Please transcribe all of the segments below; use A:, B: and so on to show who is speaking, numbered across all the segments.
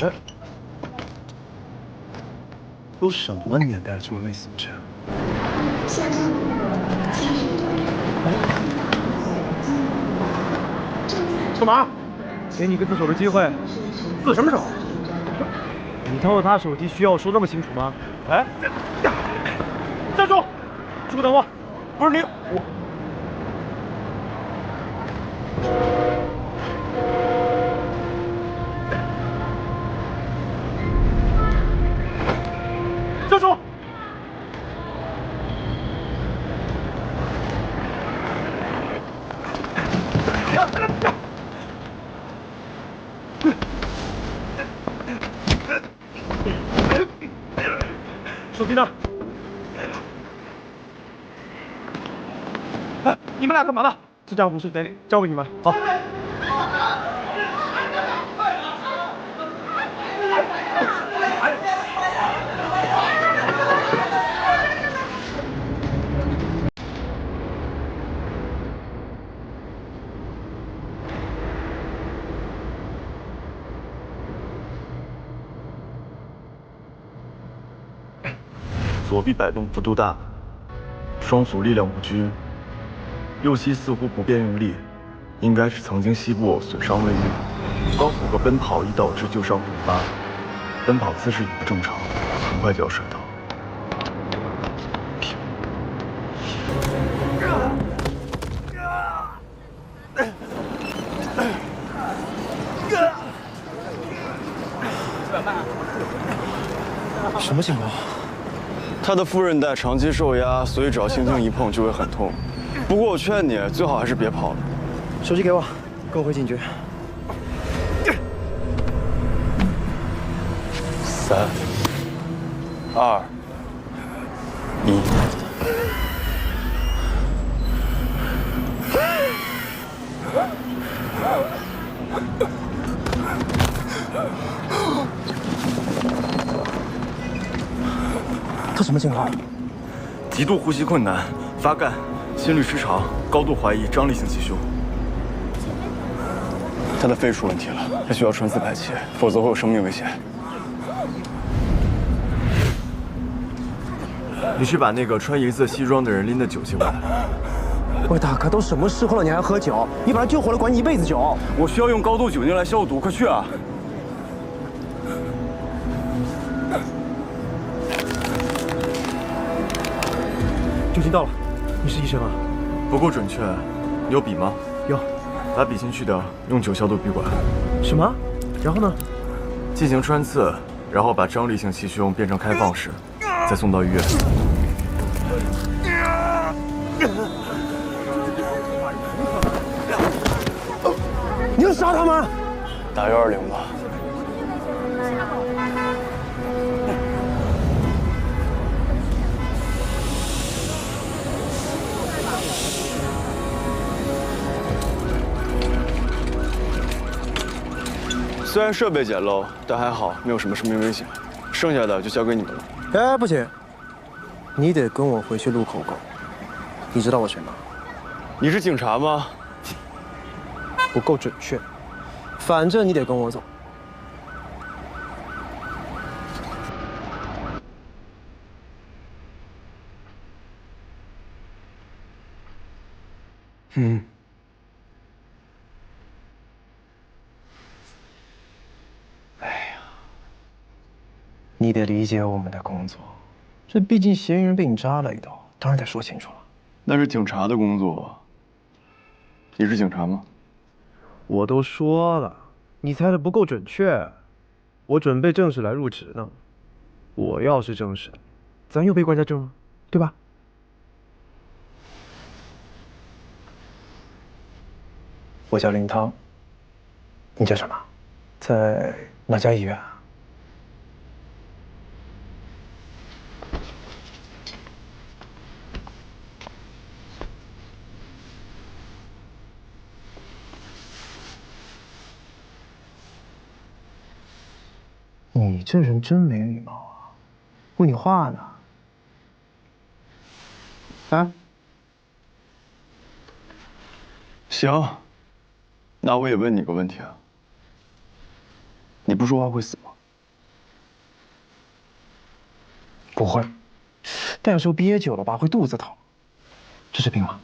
A: 哎，都什么年代了，这么没素质啊！干嘛？给你一个自首的机会，自什么首？你偷了他手机，需要我说这么清楚吗？哎，站住！出去等我！不是你，我。 站住！手机呢？哎，你们俩干嘛呢？这家伙不是得交给你们。好。
B: 左臂摆动幅度大，双足力量不均，右膝似乎不便用力，应该是曾经膝部偶损伤未愈。高速和奔跑易导致旧伤复发，奔跑姿势已不正常，很快就要摔倒。
A: 什么情况？
C: 他的副韧带长期受压，所以只要轻轻一碰就会很痛。不过我劝你最好还是别跑了。
A: 手机给我，跟我回警局。
C: 3、2、1。
A: 他什么情况？
B: 极度呼吸困难，发干，心律失常，高度怀疑张力性气胸。
C: 他的肺出问题了，他需要穿刺排气，否则会有生命危险。
B: 你去把那个穿银色西装的人拎的酒请过来。
A: 喂，大哥，都什么时候了，你还喝酒？你把他救活了，管你一辈子酒。
C: 我需要用高度酒精来消毒，快去啊！
A: 酒精到了，你是医生啊？
B: 不够准确，你有笔吗？
A: 有。
B: 把笔芯去掉，用酒消毒笔管。
A: 什么？然后呢？
B: 进行穿刺，然后把张力性气胸变成开放式，再送到医院。
A: 你要杀他吗？
C: 打120吧。虽然设备简陋，但还好没有什么生命危险，剩下的就交给你们了。
D: 哎，不行，你得跟我回去录口供。你知道我谁吗？
C: 你是警察吗？
D: 不够准确，反正你得跟我走。嗯。哎呀，你得理解我们的工作，这毕竟嫌疑人被你扎了一刀，当然得说清楚了。
C: 那是警察的工作。你是警察吗？
A: 我都说了，你猜的不够准确。我准备正式来入职呢。我要是正式，咱又被关家证了，对吧？
D: 我叫林涛，你叫什么？在哪家医院啊？你这人真没礼貌啊！问你话呢。啊？
C: 行，那我也问你个问题啊。你不说话会死吗？
D: 不会，但有时候憋久了吧，会肚子疼。这是病吗？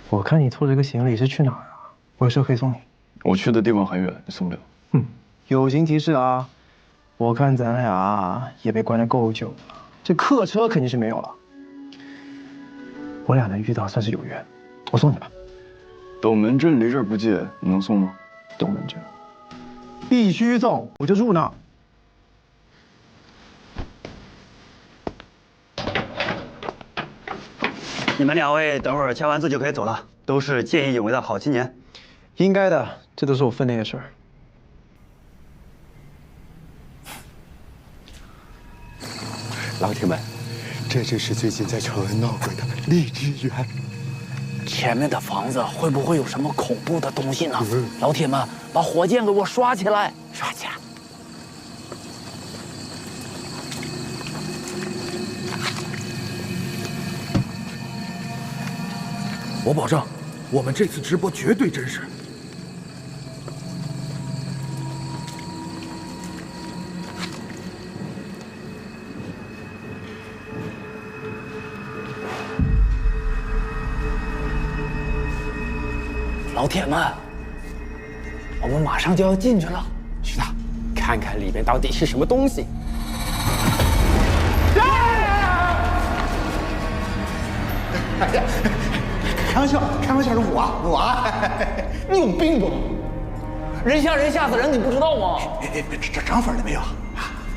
D: 我看你拖着个行李是去哪儿啊？我有车可以送你。
C: 我去的地方很远，你送不了。
D: 友情提示啊！我看咱俩也被关得够久了，这客车肯定是没有了。我俩能遇到算是有缘，我送你吧。
C: 斗门镇离这儿不近，你能送吗？
D: 斗门镇必须送，我就住那。
E: 你们两位等会儿签完字就可以走了，都是见义勇为的好青年。
D: 应该的，这都是我分内的事儿。
F: 老铁们，这就是最近在朝阳闹鬼的荔枝园。
G: 前面的房子会不会有什么恐怖的东西呢？老铁们，把火箭给我刷起来！刷起来！
F: 我保证，我们这次直播绝对真实。
G: 老铁们，我们马上就要进去了。
F: 去哪？看看里面到底是什么东西。哎呀，开玩笑，开玩笑是我，你有病不？
G: 人吓人吓死人，你不知道吗？
F: 这涨粉了没有？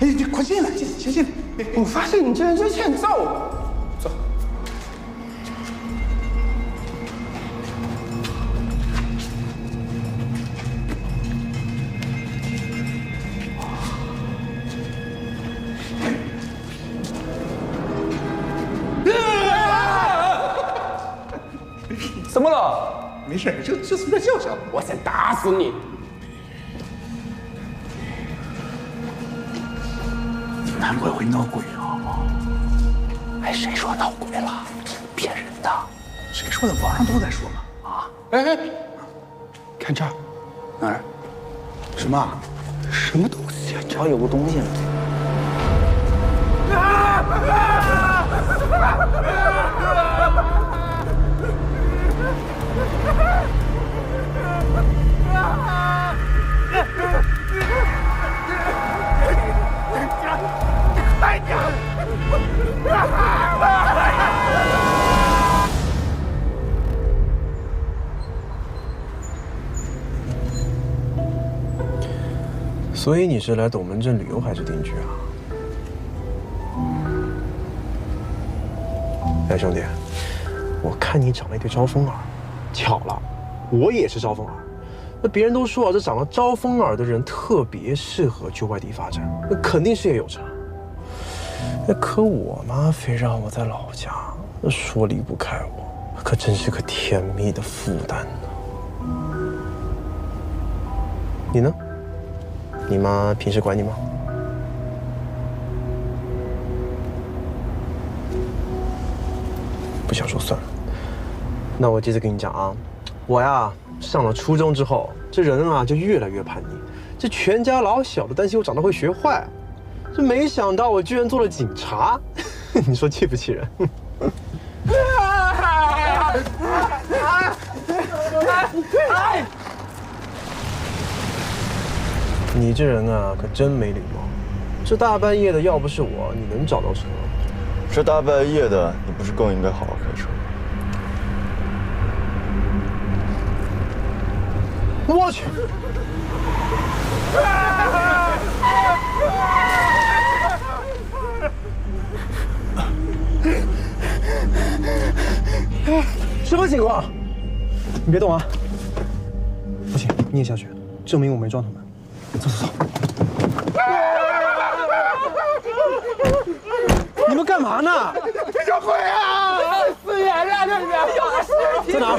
F: 哎，快进来，先进来。我发现你这人真欠揍。走。
G: 怎么了？
F: 没事，就随便笑笑，我先打死你！
G: 难怪会闹鬼啊！哎，谁说闹鬼了？骗人的！
F: 谁说的？网上都在说嘛。啊！哎，看这儿，哪儿？什么？什么东西啊？
G: 这儿有个东西呢。
D: 所以你是来斗门镇旅游还是定居啊？哎，兄弟，我看你长了一对招风耳，巧了，我也是招风耳。那别人都说啊，这长了招风耳的人特别适合去外地发展，那肯定事业有成。那可我嘛，非让我在老家，那说离不开我，可真是个甜蜜的负担呢。你呢？你妈平时管你吗？不想说算了。那我接着跟你讲啊，我呀上了初中之后，这人啊就越来越叛逆，这全家老小都担心我长大会学坏，这没想到我居然做了警察，你说气不气人？你这人啊，可真没礼貌！这大半夜的，要不是我，你能找到车？
C: 这大半夜的，你不是更应该好好开车？
D: 我去！什么情况？你别动啊！不行，你也下去，证明我没撞他们。走走走！你们干嘛呢？小鬼啊！死人了，这边有尸体！在哪儿？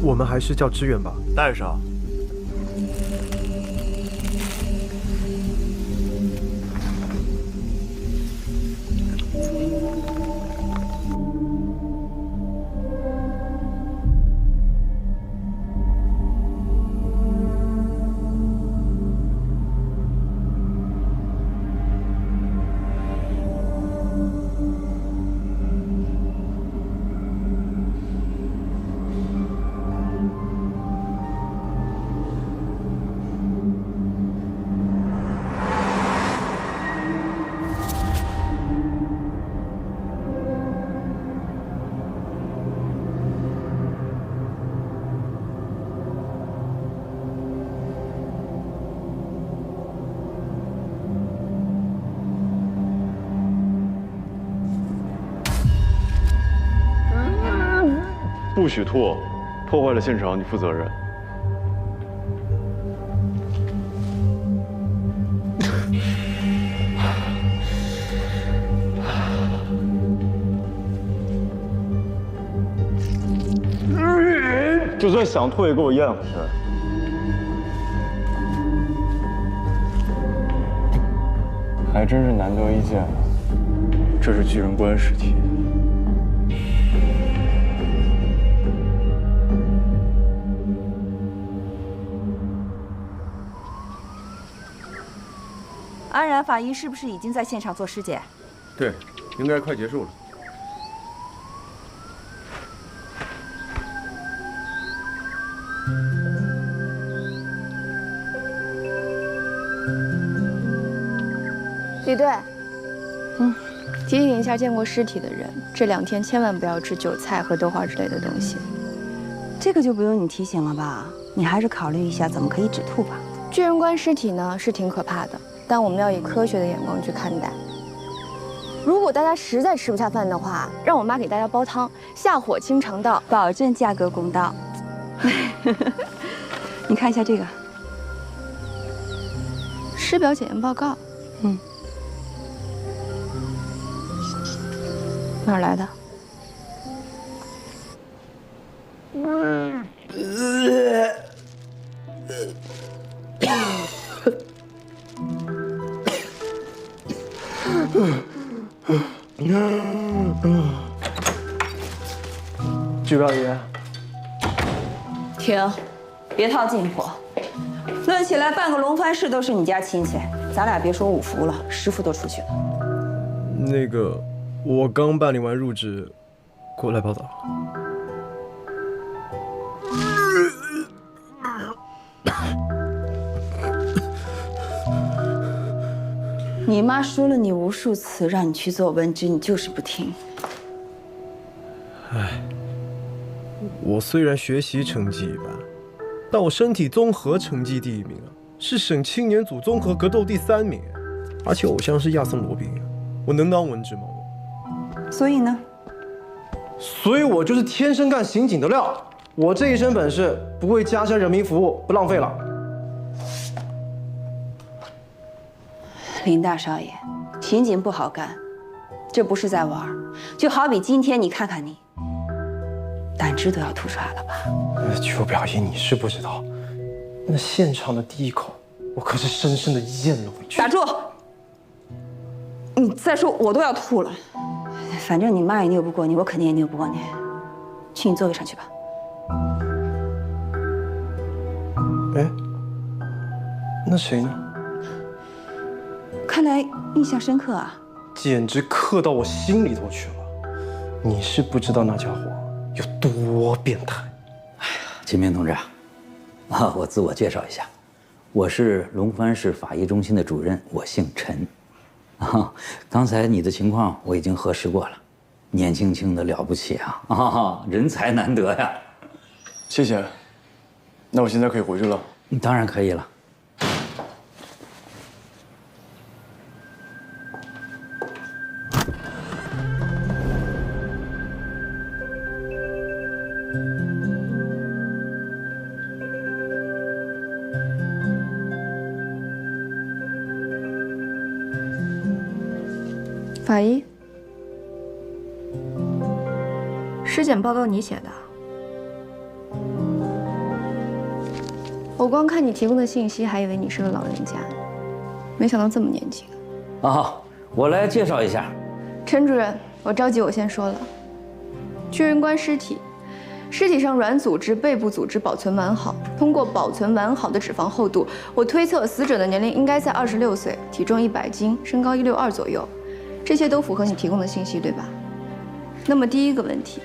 D: 我们还是叫支援吧。
B: 带上。不许吐，破坏了现场，你负责任。就算想吐，也给我咽回去。还真是难得一见，这是巨人观尸体。
H: 安然法医是不是已经在现场做尸检？
F: 对，应该快结束了。
I: 李队，提醒一下见过尸体的人，这2天千万不要吃韭菜和豆花之类的东西。
H: 这个就不用你提醒了吧？你还是考虑一下怎么可以止吐吧。
I: 巨人观尸体呢是挺可怕的，但我们要以科学的眼光去看待。如果大家实在吃不下饭的话，让我妈给大家煲汤，下火清肠道，
H: 保证价格公道。你看一下这个，
I: 尸表检验报告。哪儿来的？
D: 举报员，
H: 停，别套近乎。论起来，半个龙帆氏都是你家亲戚，咱俩别说五福了，10福都出去了。
D: 那个，我刚办理完入职，过来报道。
H: 你妈说了你无数次，让你去做文职，你就是不听。
D: 唉，我虽然学习成绩一般，但我身体综合成绩第1名啊，是省青年组综合格斗第3名，而且偶像是亚森罗宾，我能当文职吗？
H: 所以呢？
D: 所以我就是天生干刑警的料，我这一身本事不为家乡人民服务，不浪费了。
H: 林大少爷，刑警不好干，这不是在玩。就好比今天你看看你，胆汁都要吐出来了吧？
D: 邱表姨，你是不知道，那现场的第一口，我可是深深的咽了回去。
H: 打住！你再说我都要吐了。反正你妈也拗不过你，我肯定也拗不过你。去你座位上去吧。
D: 哎，那谁呢？
H: 看来印象深刻啊！
D: 简直刻到我心里头去了。你是不知道那家伙有多变态。
G: 金明同志啊，我自我介绍一下，我是龙帆市法医中心的主任，我姓陈。刚才你的情况我已经核实过了，年轻轻的了不起啊，人才难得呀。
C: 谢谢。那我现在可以回去了？
G: 当然可以了。
I: 法医，尸检报告你写的？我光看你提供的信息，还以为你是个老人家，没想到这么年轻。
G: 我来介绍一下。
I: 陈主任，我着急，我先说了。居人观尸体，尸体上软组织、背部组织保存完好。通过保存完好的脂肪厚度，我推测死者的年龄应该在26岁，体重100斤，身高162左右。这些都符合你提供的信息，对吧？那么第一个问题，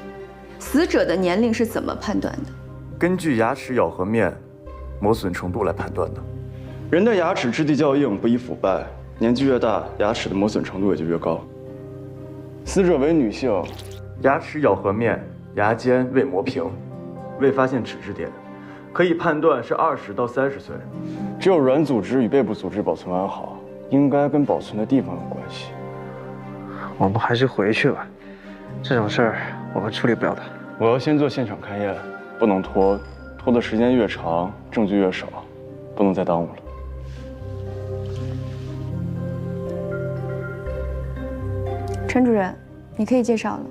I: 死者的年龄是怎么判断的？
B: 根据牙齿咬合面磨损程度来判断的。人的牙齿质地较硬，不易腐败，年纪越大，牙齿的磨损程度也就越高。死者为女性，牙齿咬合面、牙尖未磨平，未发现齿质点，可以判断是20到30岁。只有软组织与背部组织保存完好，应该跟保存的地方有关系。
A: 我们还是回去吧，这种事儿我们处理不了的。
B: 我要先做现场勘验，不能拖，拖的时间越长，证据越少，不能再耽误了。
I: 陈主任，你可以介绍了，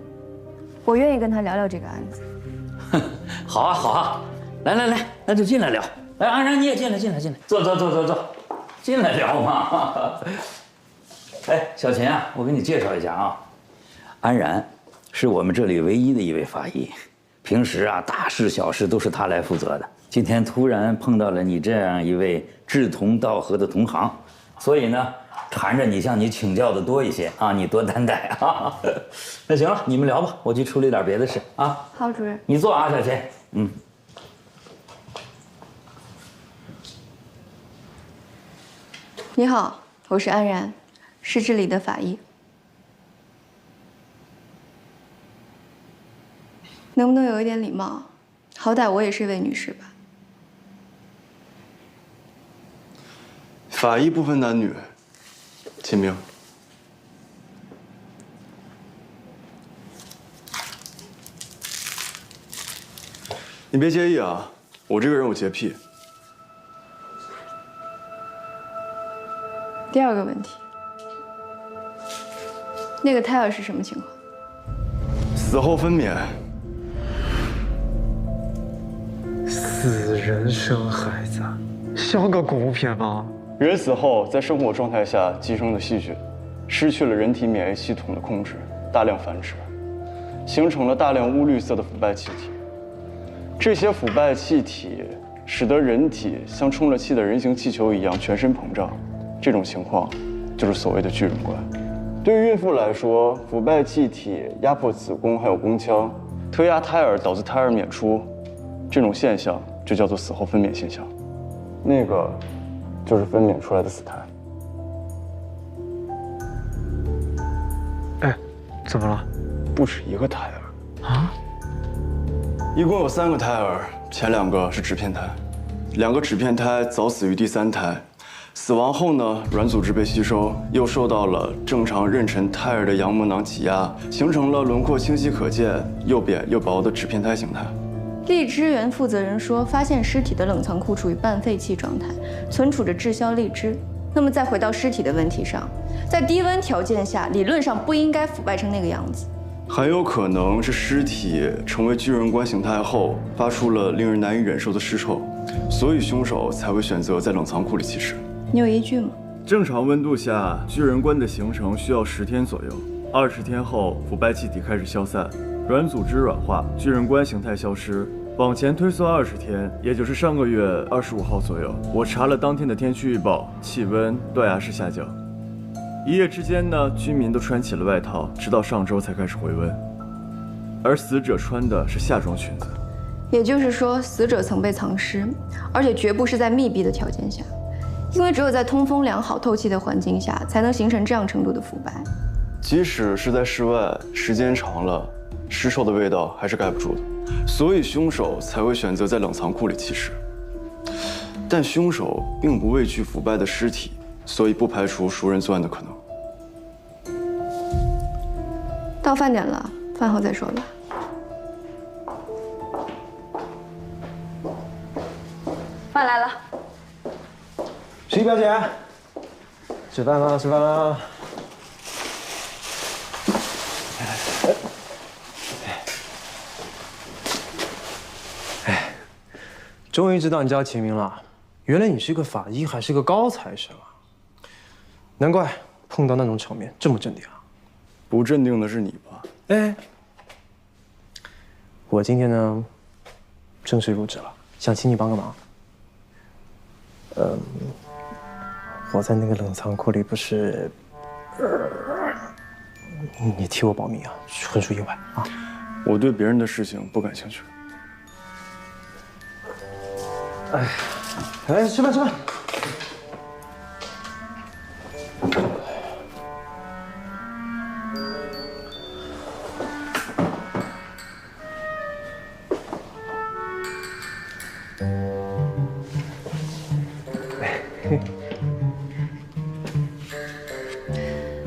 I: 我愿意跟他聊聊这个案子。
G: 好啊，来，那就进来聊。来，安然你也进来，坐，进来聊嘛。哎，小秦啊，我给你介绍一下啊，安然是我们这里唯一的一位法医，平时啊大事小事都是他来负责的。今天突然碰到了你这样一位志同道合的同行，所以呢，缠着你向你请教的多一些啊，你多担待啊。那行了，你们聊吧，我去处理点别的事啊。
I: 好，主任。
G: 你坐啊，小秦。
I: 你好，我是安然。是这里的法医，能不能有一点礼貌？好歹我也是一位女士吧。
B: 法医不分男女，秦明。你别介意啊，我这个人有洁癖。
I: 第二个问题。那个胎儿是什么情况？
B: 死后分娩。
A: 死人生孩子，像个恐怖片吗？
B: 人死后在生活状态下寄生的细菌，失去了人体免疫系统的控制，大量繁殖，形成了大量乌绿色的腐败气体。这些腐败气体使得人体像充了气的人形气球一样全身膨胀，这种情况就是所谓的巨人观。对于孕妇来说，腐败气体压迫子宫还有宫腔，推压胎儿导致胎儿娩出，这种现象就叫做死后分娩现象。那个就是分娩出来的死胎。
A: 哎，怎么了？
C: 不止一个胎儿
A: 啊？
C: 一共有3个胎儿，前2个是纸片胎，2个纸片胎早死于第3胎。死亡后呢，软组织被吸收，又受到了正常妊娠胎儿的羊膜囊挤压，形成了轮廓清晰可见、又扁又薄的纸片胎形态。
I: 荔枝园负责人说，发现尸体的冷藏库处于半废弃状态，存储着滞销荔枝。那么再回到尸体的问题上，在低温条件下，理论上不应该腐败成那个样子。
C: 很有可能是尸体成为巨人观形态后，发出了令人难以忍受的尸臭，所以凶手才会选择在冷藏库里弃尸。
I: 你有依据吗？
C: 正常温度下，巨人观的形成需要10天左右，20天后腐败气体开始消散，软组织软化，巨人观形态消失。往前推算20天，也就是上个月25号左右，我查了当天的天气预报，气温断崖式下降。一夜之间呢，居民都穿起了外套，直到上周才开始回温。而死者穿的是夏装裙子，
I: 也就是说，死者曾被藏尸，而且绝不是在密闭的条件下，因为只有在通风良好、透气的环境下，才能形成这样程度的腐败。
C: 即使是在室外，时间长了，尸臭的味道还是盖不住的，所以凶手才会选择在冷藏库里弃尸。但凶手并不畏惧腐败的尸体，所以不排除熟人作案的可能。
I: 到饭点了，饭后再说吧。饭来了。
D: 十一表姐，吃饭了，吃饭了。哎，终于知道你叫秦明了，原来你是个法医，还是个高材生啊！难怪碰到那种场面这么镇定啊。
C: 不镇定的是你吧？
D: 哎，我今天呢，正式入职了，想请你帮个忙。我在那个冷藏库里不是，你替我保密啊，纯属意外啊。
C: 我对别人的事情不感兴趣。
D: 哎，吃饭吃饭。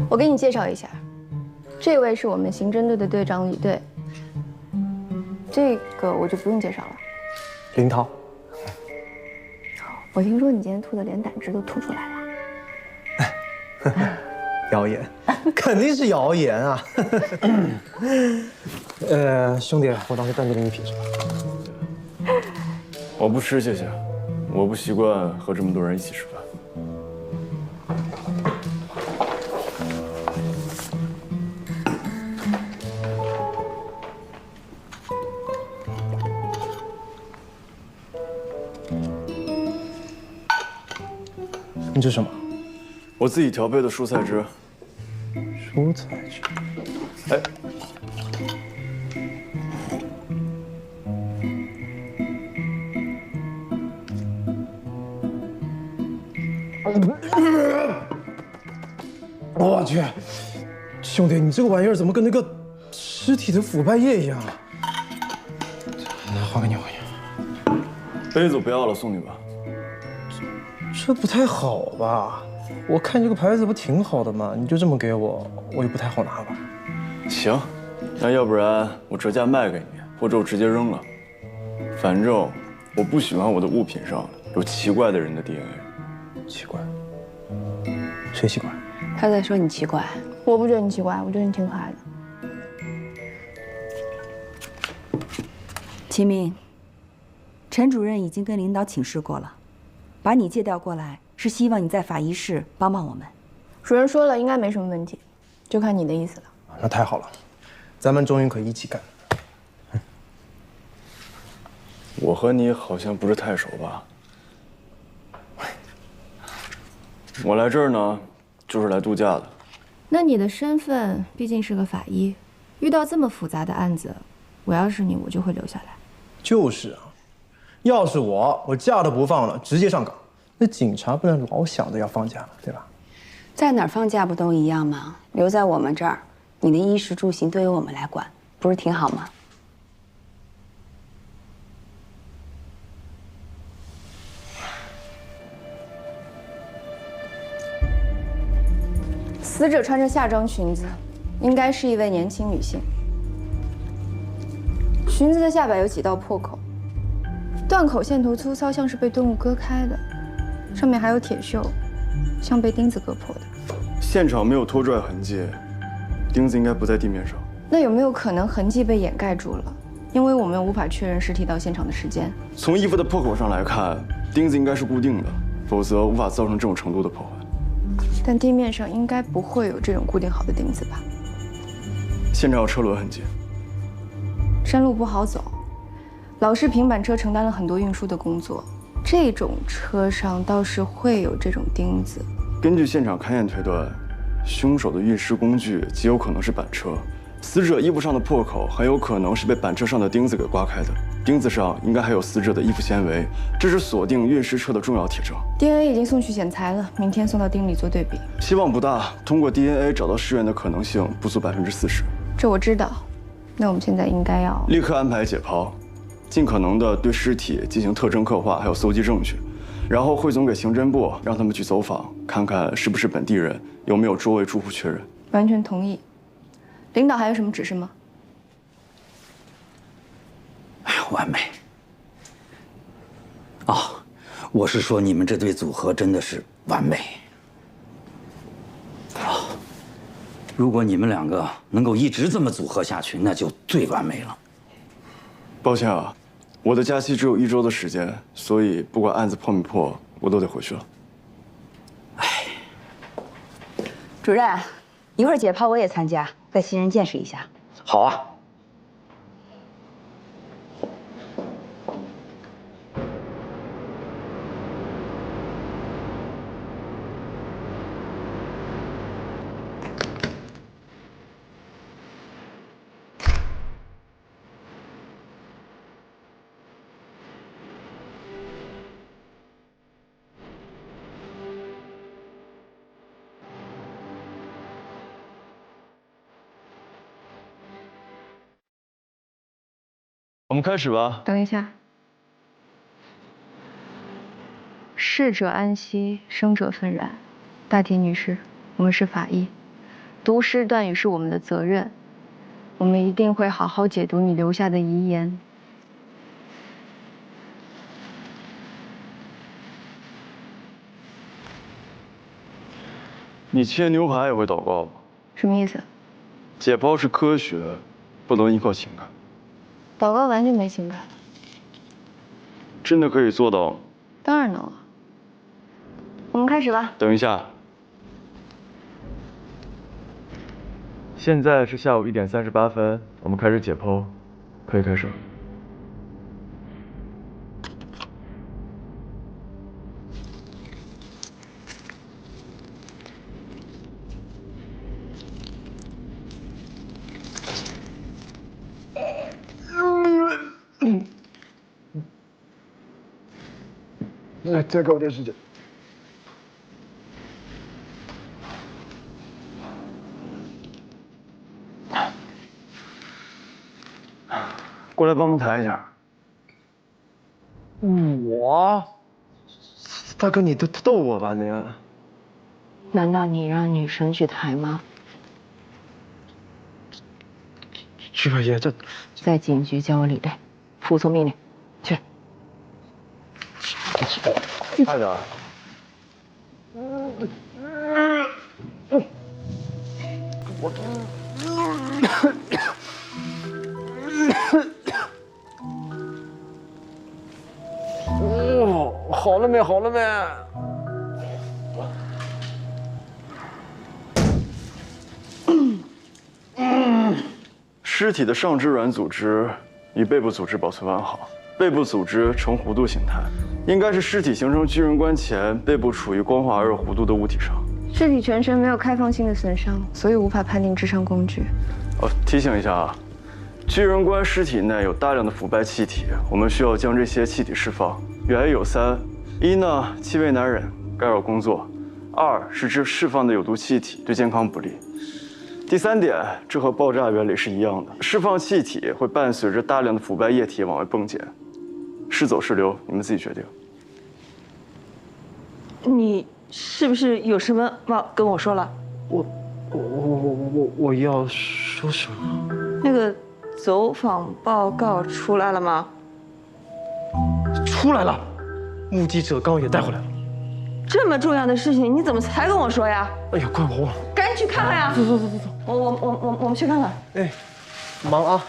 I: 我给你介绍一下，这位是我们刑侦队的队长李队。这个我就不用介绍了。
D: 林涛，
I: 我听说你今天吐的连胆汁都吐出来了。
D: 谣言，肯定是谣言啊！兄弟，我当时单独给你品尝。
C: 我不吃，谢谢。我不习惯和这么多人一起吃饭。
D: 你这是什么？
C: 我自己调配的蔬菜汁。
D: 蔬菜汁。
C: 哎，
D: 我去，兄弟，你这个玩意儿怎么跟那个尸体的腐败液一样啊？还给你，还给你。
C: 杯子不要了，送你吧。
D: 这不太好吧？我看这个牌子不挺好的吗？你就这么给我，我也不太好拿吧？
C: 行，那要不然我折价卖给你，或者我直接扔了。反正我不喜欢我的物品上有奇怪的人的 DNA。
D: 奇怪？谁奇怪？
H: 他在说你奇怪。
I: 我不觉得你奇怪，我觉得你挺可爱的。
H: 秦明，陈主任已经跟领导请示过了，把你借调过来是希望你在法医室帮帮我们。
I: 主任说了，应该没什么问题，就看你的意思了。
D: 那太好了，咱们终于可以一起干。
C: 我和你好像不是太熟吧？我来这儿呢，就是来度假的。
I: 那你的身份毕竟是个法医，遇到这么复杂的案子，我要是你，我就会留下来。
D: 就是啊，要是我假都不放了，直接上岗。那警察不能老想着要放假了，对吧？
H: 在哪儿放假不都一样吗？留在我们这儿，你的衣食住行都由我们来管，不是挺好吗？
I: 死者穿着夏装裙子，应该是一位年轻女性。裙子的下摆有几道破口，断口线头粗糙，像是被钝物割开的，上面还有铁锈，像被钉子割破的。
C: 现场没有拖拽痕迹，钉子应该不在地面上。
I: 那有没有可能痕迹被掩盖住了？因为我们无法确认尸体到现场的时间。
C: 从衣服的破口上来看，钉子应该是固定的，否则无法造成这种程度的破坏。
I: 但地面上应该不会有这种固定好的钉子吧？
C: 现场有车轮痕迹。
I: 山路不好走，老式平板车承担了很多运输的工作，这种车上倒是会有这种钉子。
C: 根据现场勘验推断，凶手的运尸工具极有可能是板车，死者衣服上的破口很有可能是被板车上的钉子给刮开的，钉子上应该还有死者的衣服纤维，这是锁定运尸车的重要铁证。
I: DNA 已经送去检材了，明天送到丁里做对比。
C: 希望不大，通过 DNA 找到尸源的可能性不足40%。
I: 这我知道，那我们现在应该要
C: 立刻安排解剖，尽可能的对尸体进行特征刻画，还有搜集证据，然后汇总给刑侦部，让他们去走访，看看是不是本地人，有没有周围住户确认。
I: 完全同意。领导还有什么指示吗？
G: 哎呀，完美！哦，我是说你们这对组合真的是完美。哦，如果你们两个能够一直这么组合下去，那就最完美了。
C: 抱歉啊，我的假期只有1周的时间，所以不管案子破没破，我都得回去了。
H: 主任，一会儿解剖我也参加，带新人见识一下。
G: 好啊。
C: 我们开始吧。
I: 等一下，逝者安息，生者愤然。大体女士，我们是法医，读尸断语是我们的责任，我们一定会好好解读你留下的遗言。
C: 你切牛排也会祷告吗？
I: 什么意思？
C: 解剖是科学，不能依靠情感。
I: 祷告完全没情感。
C: 真的可以做到？
I: 当然能了。我们开始吧。
C: 等一下，现在是下午1点38分，我们开始解剖，可以开始。
D: 来，再给我点时间。
C: 过来帮忙抬一下。
D: 我？大哥，你逗我吧你？
H: 难道你让女生去抬吗？
D: 徐小姐，这
H: 在警局教我理类，服从命令，去。
C: 快点。
D: 好了没？好了没？
C: 尸体的上肢软组织与背部组织保存完好，背部组织呈弧度形态，应该是尸体形成巨人观前背部处于光滑而有弧度的物体上。
I: 尸体全身没有开放性的损伤，所以无法判定致伤工具。
C: 提醒一下啊，巨人观尸体内有大量的腐败气体，我们需要将这些气体释放。原因有3：一呢，气味难忍，干扰工作；2是这释放的有毒气体对健康不利；第3点，这和爆炸原理是一样的，释放气体会伴随着大量的腐败液体往外迸溅，是走是留，你们自己决定。
J: 你是不是有什么忘跟我说了？
D: 我要说什么？
J: 那个走访报告出来了吗？
D: 出来了，目击者刚也带回来了。
J: 这么重要的事情，你怎么才跟我说呀？
D: 哎呀，怪我忘了。
J: 赶紧去看看呀！走。我们去看看。
D: 哎，忙啊！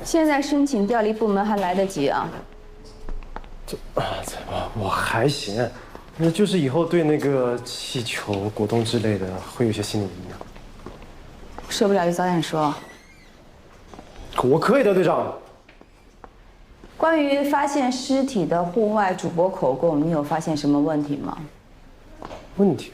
H: 现在申请调离部门还来得及啊。
D: 我还行，那就是以后对那个气球、果冻之类的会有些心理阴影。
H: 受不了就早点说。
D: 我可以的，队长。
H: 关于发现尸体的户外主播口供，你有发现什么问题吗？
D: 问题？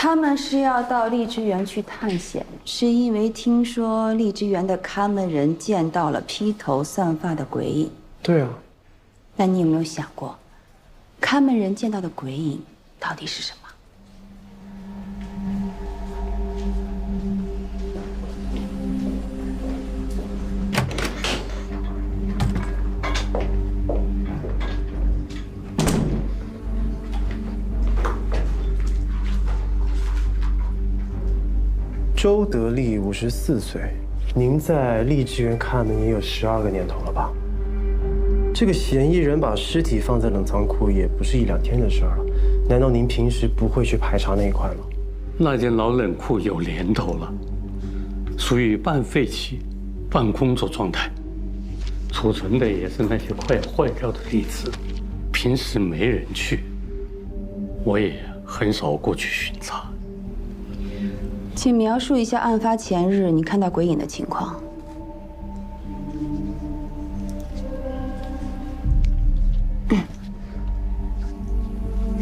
H: 他们是要到荔枝园去探险，是因为听说荔枝园的看门人见到了披头散发的鬼影。
D: 对啊。
H: 那你有没有想过，看门人见到的鬼影到底是什么？
D: 周德利54岁，您在荔枝园看门也有12个年头了吧？这个嫌疑人把尸体放在冷藏库也不是1、2天的事儿了，难道您平时不会去排查那一块吗？
K: 那间老冷库有年头了，属于半废弃、半工作状态，储存的也是那些快坏掉的粒子，平时没人去，我也很少过去巡查。
H: 请描述一下案发前日你看到鬼影的情况。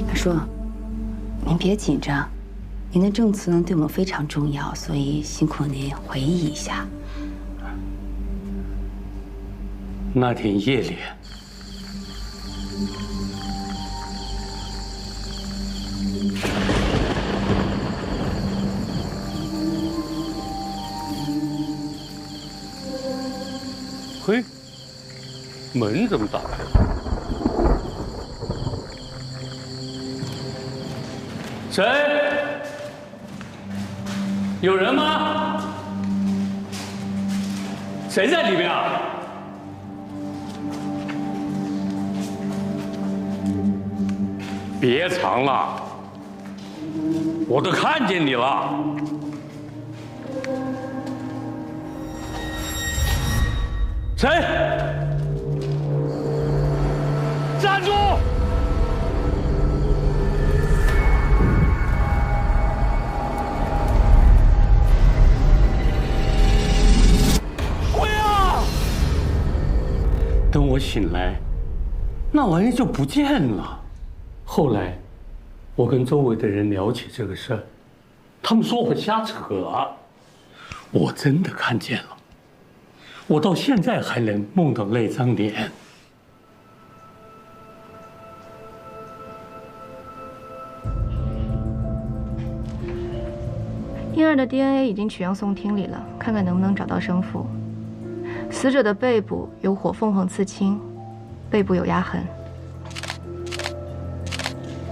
H: 大叔，您别紧张，您的证词呢对我们非常重要，所以辛苦您回忆一下。
K: 那天夜里，嘿，门怎么打开了？谁？有人吗？谁在里边啊？别藏了，我都看见你了。谁？站住！鬼啊！等我醒来，那玩意就不见了。后来，我跟周围的人聊起这个事儿，他们说我瞎扯，我真的看见了。我到现在还能梦到那张脸。
I: 婴儿的 DNA 已经取样送厅里了，看看能不能找到生父。死者的背部有火凤凰刺青，背部有压痕。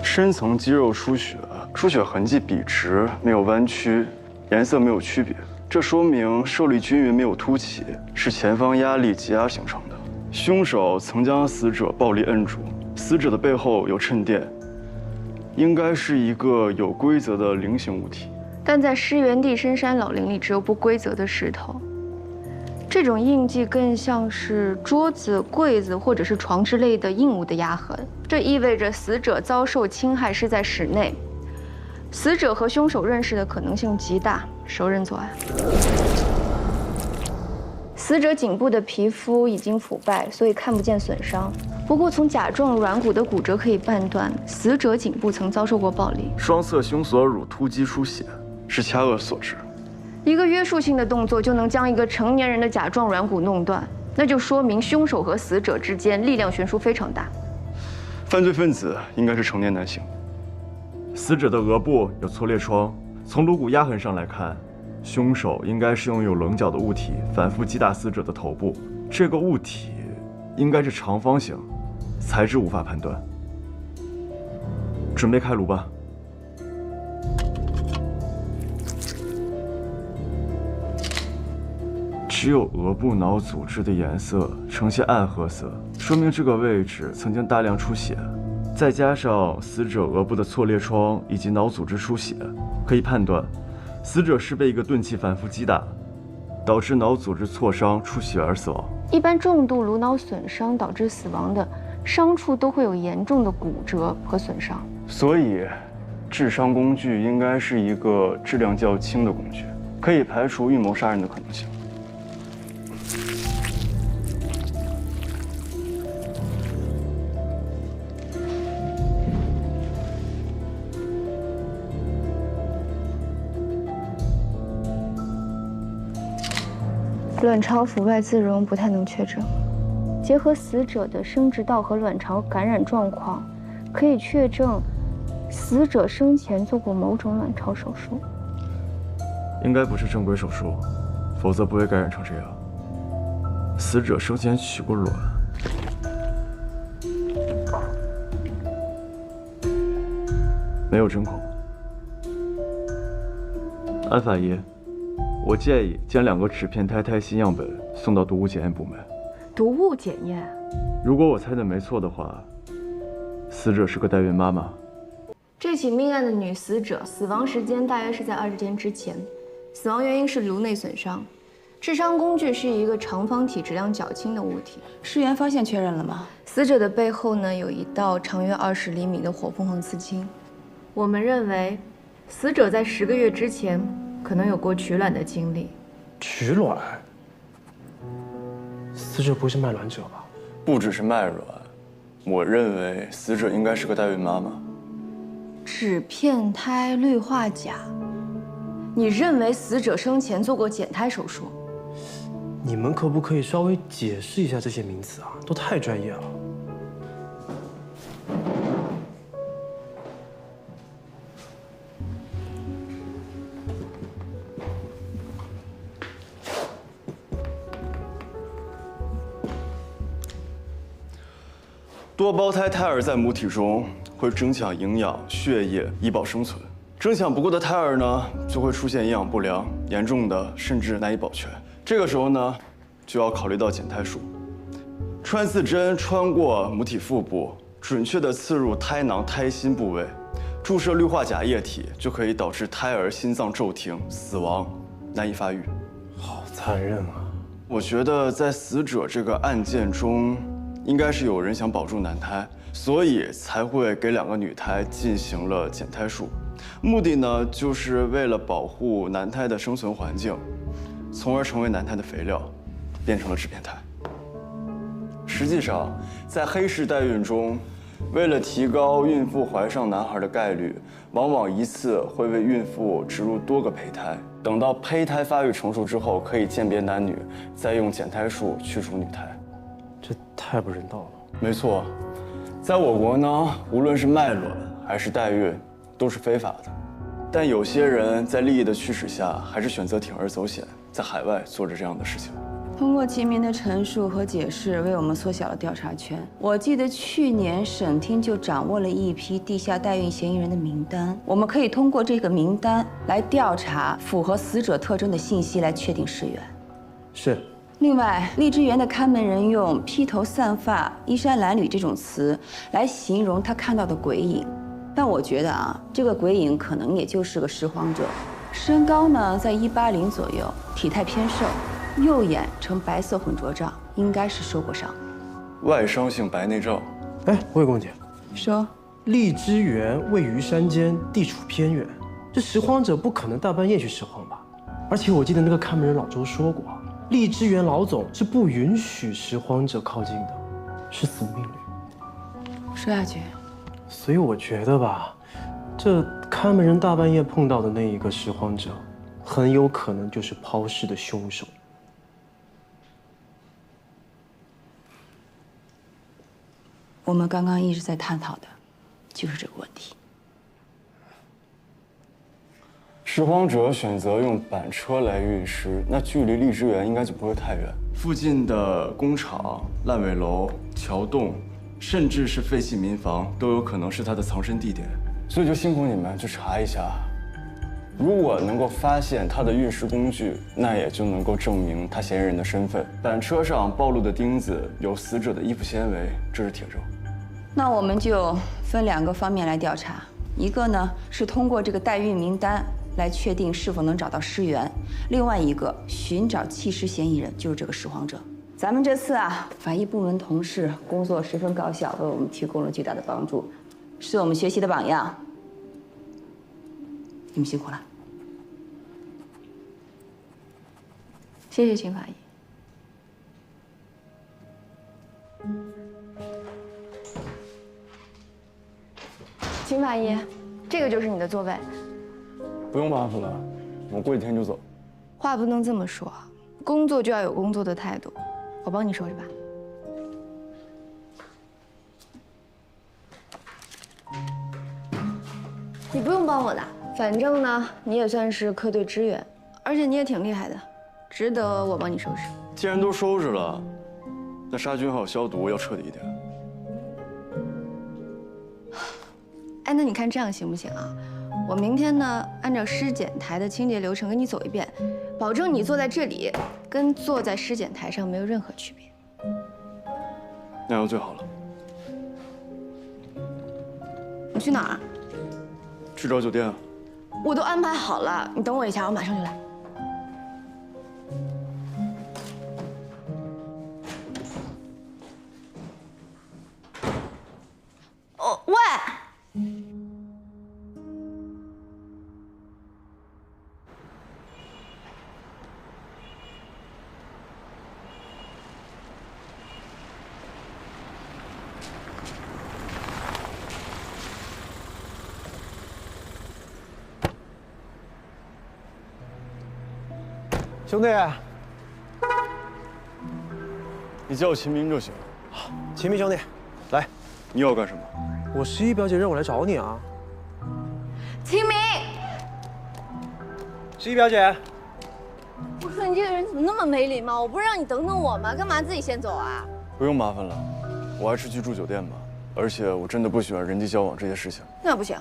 C: 深层肌肉出血，出血痕迹笔直，没有弯曲，颜色没有区别。这说明受力均匀，没有凸起，是前方压力挤压形成的。凶手曾将死者暴力摁住，死者的背后有衬垫，应该是一个有规则的菱形物体。
I: 但在尸源地深山老林里，只有不规则的石头。这种印记更像是桌子、柜子或者是床之类的硬物的压痕，这意味着死者遭受侵害是在室内。死者和凶手认识的可能性极大，熟人作案。死者颈部的皮肤已经腐败，所以看不见损伤。不过从甲状软骨的骨折可以判断，死者颈部曾遭受过暴力。
C: 双侧胸锁乳突击出血，是掐扼所致。
I: 一个约束性的动作就能将一个成年人的甲状软骨弄断，那就说明凶手和死者之间力量悬殊非常大。
C: 犯罪分子应该是成年男性。死者的额部有挫裂创，从颅骨压痕上来看，凶手应该是用有棱角的物体反复击打死者的头部。这个物体应该是长方形，材质无法判断。准备开颅吧。只有额部脑组织的颜色呈现暗褐色，说明这个位置曾经大量出血。再加上死者额部的挫裂创以及脑组织出血，可以判断，死者是被一个钝器反复击打，导致脑组织挫伤出血而死亡。
I: 一般重度颅脑损伤导致死亡的伤处都会有严重的骨折和损伤。
C: 所以，致伤工具应该是一个质量较轻的工具，可以排除预谋杀人的可能性。
I: 卵巢腐败自溶不太能确诊，结合死者的生殖道和卵巢感染状况，可以确证死者生前做过某种卵巢手术。
C: 应该不是正规手术，否则不会感染成这样。死者生前取过卵，没有针孔。安法医，我建议将2个纸片胎心样本送到毒物检验部门。
L: 毒物检验？
C: 如果我猜的没错的话，死者是个代孕妈妈。
I: 这起命案的女死者死亡时间大约是在20天之前，死亡原因是颅内损伤，致伤工具是一个长方体、质量较轻的物体。
H: 尸源发现确认了吗？
I: 死者的背后呢有一道长约20厘米的火凤凰刺青。
L: 我们认为，死者在10个月之前可能有过取卵的经历。
D: 取卵？死者不是卖卵者吧？
C: 不只是卖卵，我认为死者应该是个代孕妈妈。
I: 脂片胎氯化钾，你认为死者生前做过减胎手术？
D: 你们可不可以稍微解释一下这些名词啊？都太专业了。
C: 多胞胎胎儿在母体中会争抢营养、血液以保生存，争抢不过的胎儿呢，就会出现营养不良，严重的甚至难以保全。这个时候呢，就要考虑到减胎术。穿刺针穿过母体腹部，准确地刺入胎囊、胎心部位，注射氯化钾液体，就可以导致胎儿心脏骤停、死亡，难以发育。
D: 好残忍啊！
C: 我觉得在死者这个案件中，应该是有人想保住男胎，所以才会给2个女胎进行了减胎术。目的呢，就是为了保护男胎的生存环境，从而成为男胎的肥料，变成了纸片胎。实际上，在黑市代孕中，为了提高孕妇怀上男孩的概率，往往一次会为孕妇植入多个胚胎。等到胚胎发育成熟之后，可以鉴别男女，再用减胎术去除女胎。
D: 这太不人道了。
C: 没错，在我国呢，无论是卖卵还是代孕，都是非法的。但有些人在利益的驱使下，还是选择铤而走险，在海外做着这样的事情。
H: 通过齐明的陈述和解释，为我们缩小了调查圈。我记得去年省厅就掌握了一批地下代孕嫌疑人的名单，我们可以通过这个名单来调查符合死者特征的信息，来确定尸源。
D: 是。
H: 另外，荔枝园的看门人用披头散发、衣衫褴褛这种词来形容他看到的鬼影，但我觉得啊，这个鬼影可能也就是个拾荒者。身高呢在180左右，体态偏瘦，右眼呈白色混浊障，应该是受过伤。
C: 外伤性白内障。
D: 哎，我有个问题。
H: 说。
D: 荔枝园位于山间，地处偏远，这拾荒者不可能大半夜去拾荒吧？而且我记得那个看门人老周说过，荔枝园老总是不允许拾荒者靠近的，是死命令。
H: 说下去。
D: 所以我觉得吧，这看门人大半夜碰到的那一个拾荒者，很有可能就是抛尸的凶手。
H: 我们刚刚一直在探讨的，就是这个问题。
C: 拾荒者选择用板车来运尸，那距离荔枝园应该就不会太远。附近的工厂、烂尾楼、桥洞，甚至是废弃民房，都有可能是他的藏身地点。所以就辛苦你们去查一下。如果能够发现他的运尸工具，那也就能够证明他嫌疑人的身份。板车上暴露的钉子有死者的衣服纤维，这是铁证。
H: 那我们就分2个方面来调查，一个呢是通过这个代孕名单来确定是否能找到尸源，另外一个寻找弃尸嫌疑人，就是这个拾荒者。咱们这次啊，法医部门同事工作十分高效，为我们提供了巨大的帮助，是我们学习的榜样。你们辛苦了。
I: 谢谢秦法医。秦法医，这个就是你的座位。
C: 不用麻烦了，我过几天就走。
I: 话不能这么说，工作就要有工作的态度。我帮你收拾吧。你不用帮我的，反正呢，你也算是科队支援，而且你也挺厉害的，值得我帮你收拾。
C: 既然都收拾了，那杀菌还有消毒要彻底一点。
I: 哎，那你看这样行不行啊？我明天呢，按照尸检台的清洁流程跟你走一遍，保证你坐在这里跟坐在尸检台上没有任何区别。
C: 那样最好了。
I: 你去哪儿？
C: 去找酒店啊。
I: 我都安排好了，你等我一下，我马上就来。哦，喂。
D: 兄弟，
C: 你叫我秦明就行。
D: 秦明兄弟，来，
C: 你要干什么？
D: 我11表姐让我来找你啊。
I: 秦明
D: 11表姐，
M: 我说你这个人怎么那么没礼貌？我不是让你等等我吗？干嘛自己先走啊？
C: 不用麻烦了，我还是去住酒店吧。而且我真的不喜欢人际交往这些事情。
I: 那不行，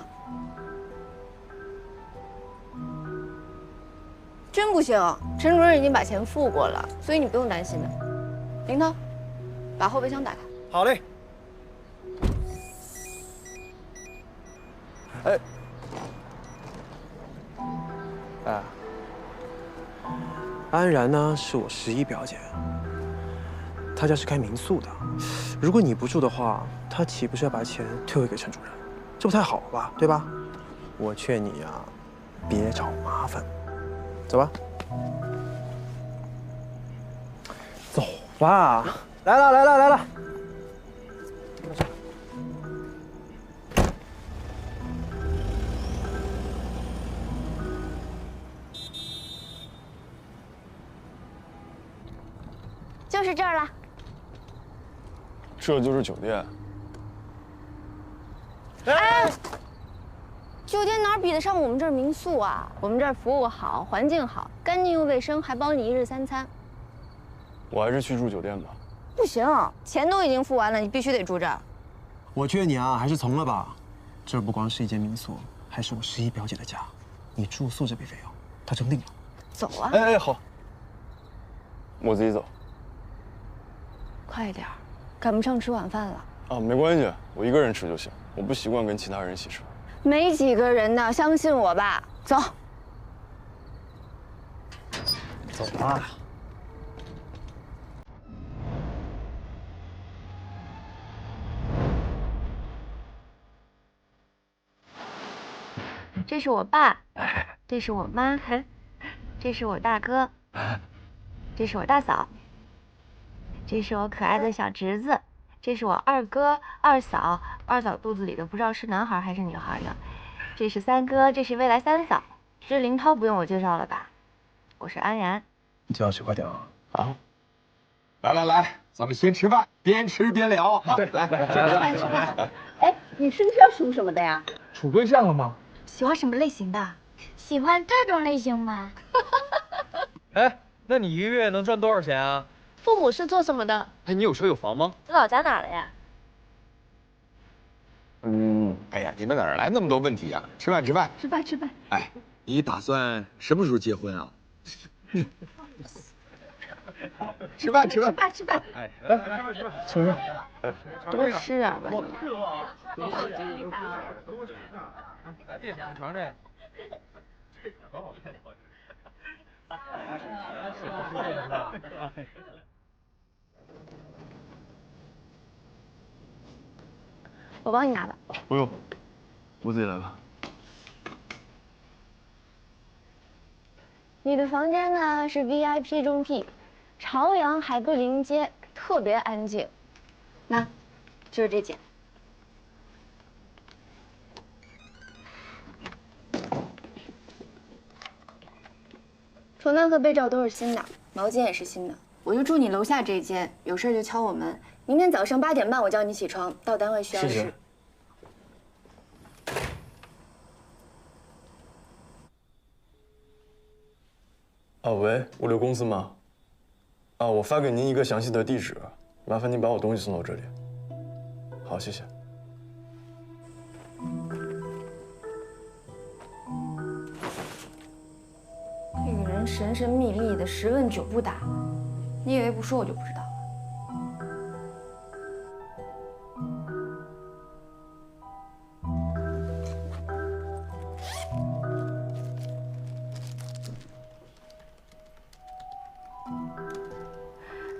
I: 真不行。陈主任已经把钱付过了，所以你不用担心的。林涛，把后备箱打开。
D: 好嘞。哎，哎，安然呢是我11表姐，她家是开民宿的。如果你不住的话，她岂不是要把钱退回给陈主任？这不太好吧，对吧？我劝你呀，别找麻烦。走吧，走吧。来了来了来了。
M: 就是这儿了。
C: 这就是酒店。
M: 哎，酒店哪比得上我们这儿民宿啊？我们这儿服务好，环境好，干净又卫生，还包你1日3餐。
C: 我还是去住酒店吧。
M: 不行，钱都已经付完了，你必须得住这儿。
D: 我劝你啊，还是从了吧。这不光是一间民宿，还是我11表姐的家。你住宿这笔费用，她就定了。
M: 走啊！
C: 哎，好，我自己走。
I: 快一点，赶不上吃晚饭了。
C: 啊，没关系，我一个人吃就行。我不习惯跟其他人一起吃。
M: 没几个人呢，相信我吧。走。
D: 走吧。
L: 这是我爸，这是我妈，这是我大哥。这是我大嫂，这是我可爱的小侄子，这是我二哥、二嫂，二嫂肚子里的不知道是男孩还是女孩呢。这是三哥，这是未来三嫂，这是林涛，不用我介绍了吧？我是安然。
D: 你叫谁快点啊！
F: 啊！来，咱们先吃饭，边吃边聊。对，来。
J: 哎，你是不是要处什么的呀？
F: 处对象了吗？
L: 喜欢什么类型的？
M: 喜欢这种类型吗？
A: 哎，那你一个月能赚多少钱啊？
J: 父母是做什么的？
A: 哎，你有车有房吗？
J: 你老家哪儿的呀？
F: 哎呀，你们哪儿来那么多问题呀？吃饭。
J: 吃饭。
F: 哎，你打算什么时候结婚啊？吃饭。
A: 哎，来吃饭。
J: 多吃点吧。
A: 你尝这。
M: 我帮你拿吧。
B: 不用，我自己来吧。
M: 你的房间呢是 VIP 中 P， 朝阳海桂林街，特别安静。那，就是这间。床单和被罩都是新的，毛巾也是新的。我就住你楼下这间，有事就敲我门。明天早上8点半我叫你起床，到单位需要时。
B: 谢谢。喂，物流公司吗？我发给您一个详细的地址，麻烦您把我东西送到这里。好，谢谢。
M: 这个人神神秘秘的，10问9不答，你以为不说我就不知道？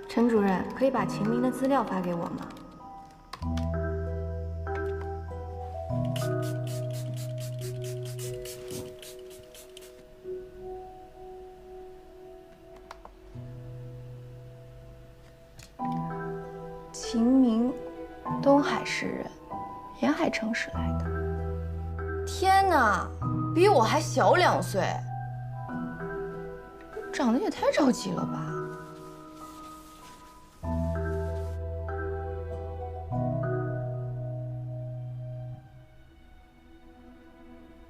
L: 陈主任，可以把秦明的资料发给我吗？
M: 秦明，东海市人，沿海城市来的。天哪，比我还小2岁，长得也太着急了吧！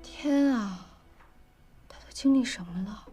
M: 天啊，他都经历什么了？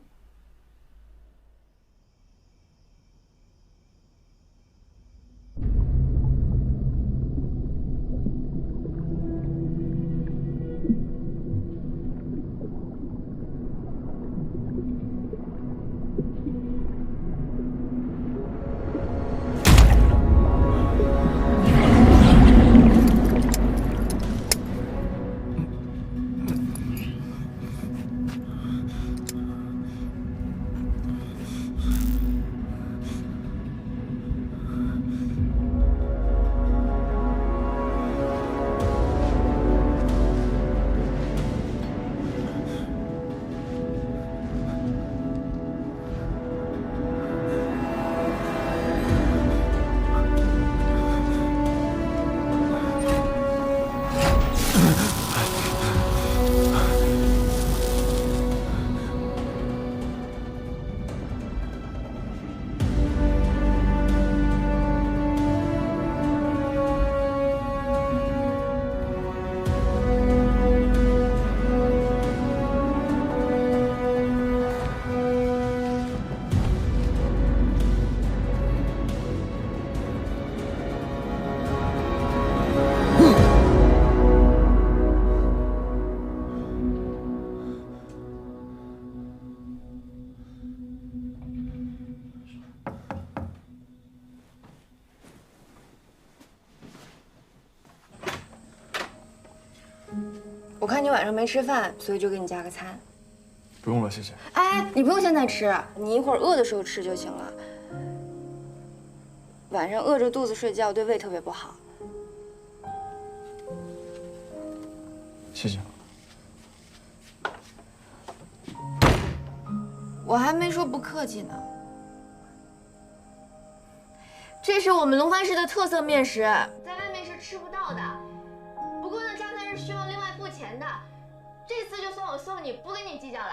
M: 我看你晚上没吃饭，所以就给你加个餐。
B: 不用了，谢谢。
M: 哎，你不用现在吃，你一会儿饿的时候吃就行了。晚上饿着肚子睡觉对胃特别不好。
B: 谢谢。
M: 我还没说不客气呢。这是我们龙帆市的特色面食，在外面是吃不到的。不过呢，加餐是需要另外付钱的。这次就算我送你，不跟你计较了。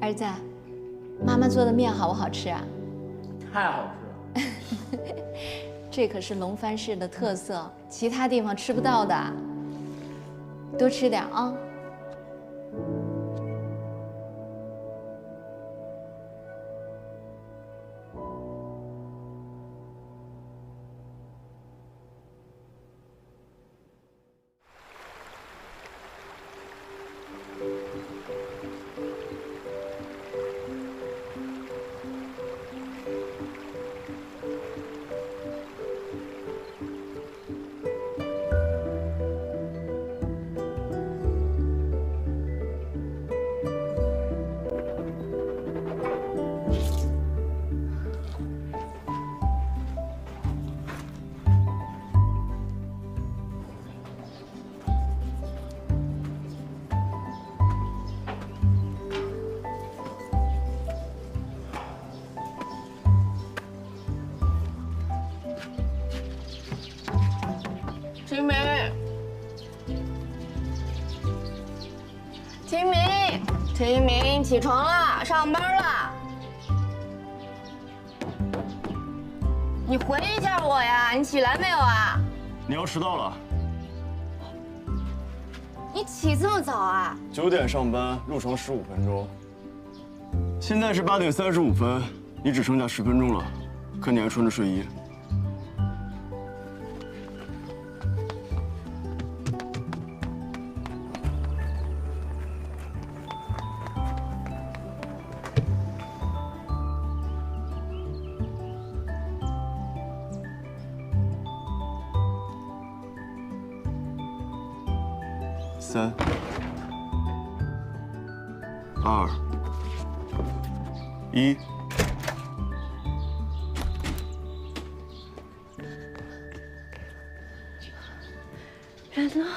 H: 儿子，妈妈做的面好不好吃啊？
K: 太好吃了。
H: 这可是龙帆市的特色，其他地方吃不到的。多吃点啊。
M: 秦明，秦明，秦明，起床了，上班了。你回一下我呀！你起来没有啊？
C: 你要迟到了。
M: 你起这么早啊
C: 9点上班，路程15分钟。现在是8点35分，你只剩下10分钟了，可你还穿着睡衣。3、2、1。
M: 人呢？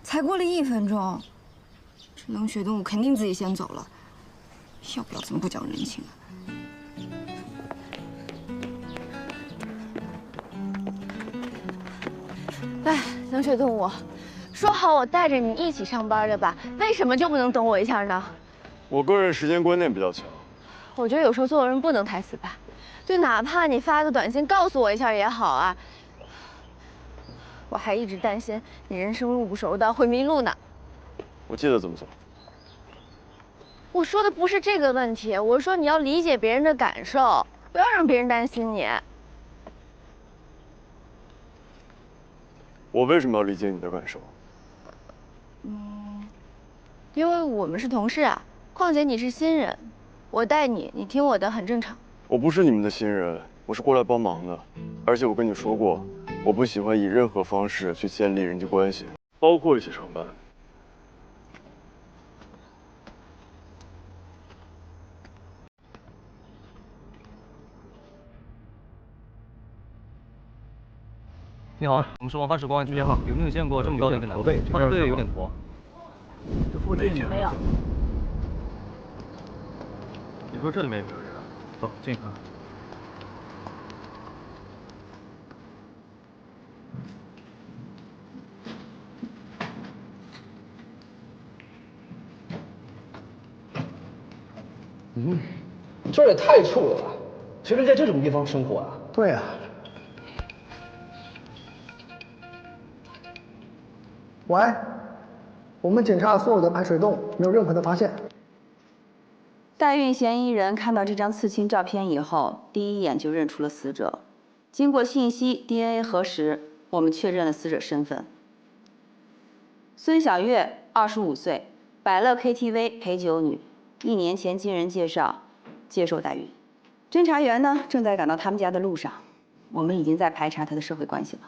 M: 才过了1分钟，这冷血动物肯定自己先走了，要不要这么不讲人情啊？哎，冷血动物，说好我带着你一起上班的吧，为什么就不能等我一下呢？
C: 我个人时间观念比较强。
M: 我觉得有时候做人不能太死板，就哪怕你发个短信告诉我一下也好啊。我还一直担心你人生路不熟的会迷路呢。
C: 我记得怎么做。
M: 我说的不是这个问题，我说你要理解别人的感受，不要让别人担心你。
C: 我为什么要理解你的感受？
M: 因为我们是同事啊，况且你是新人，我带你，你听我的很正常。
C: 我不是你们的新人，我是过来帮忙的。而且我跟你说过，我不喜欢以任何方式去建立人际关系，包括一起上班。
A: 你好，我们是王帆时光。你好，有没有见过这么高的一个男的？他的队有点驼。这附近没有。你说这里面有没有人啊？走，进去看。
D: 这儿也太臭了吧！谁能在这种地方生活啊？
F: 对啊。
N: 喂，我们检查了所有的排水洞，没有任何的发现。
H: 代孕嫌疑人看到这张刺青照片以后，第一眼就认出了死者。经过信息 DNA 核实，我们确认了死者身份。孙小月，25岁，百乐 KTV 陪酒女，1年前经人介绍接受代孕。侦查员呢正在赶到他们家的路上，我们已经在排查他的社会关系了。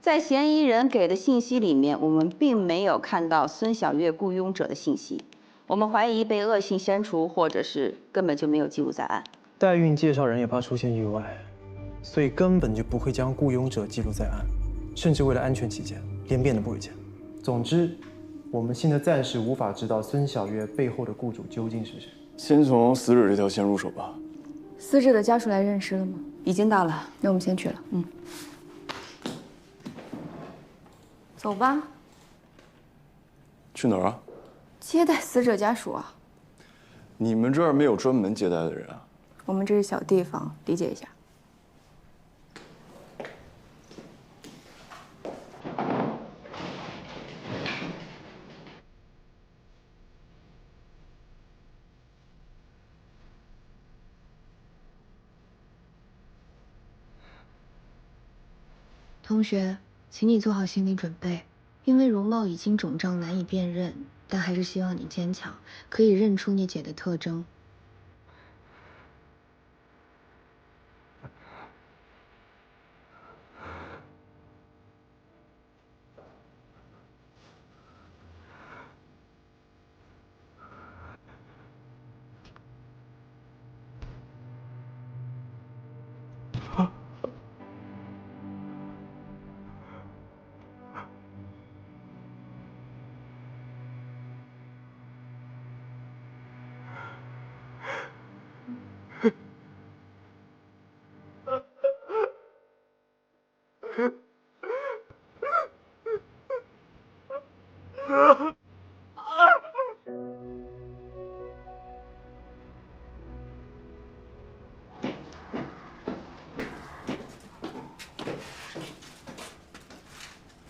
H: 在嫌疑人给的信息里面，我们并没有看到孙小月雇佣者的信息，我们怀疑被恶性删除，或者是根本就没有记录在案。
D: 代孕介绍人也怕出现意外，所以根本就不会将雇佣者记录在案，甚至为了安全起见，连变都不会见。总之，我们现在暂时无法知道孙小月背后的雇主究竟是谁。
C: 先从死者这条线入手吧。
I: 死者的家属来认尸了吗？
H: 已经到了，
I: 那我们先去了。走吧。
C: 去哪儿啊？
I: 接待死者家属啊。
C: 你们这儿没有专门接待的人啊？
I: 我们这是小地方，理解一下。
M: 同学，请你做好心理准备，因为容貌已经肿胀难以辨认，但还是希望你坚强，可以认出你姐的特征。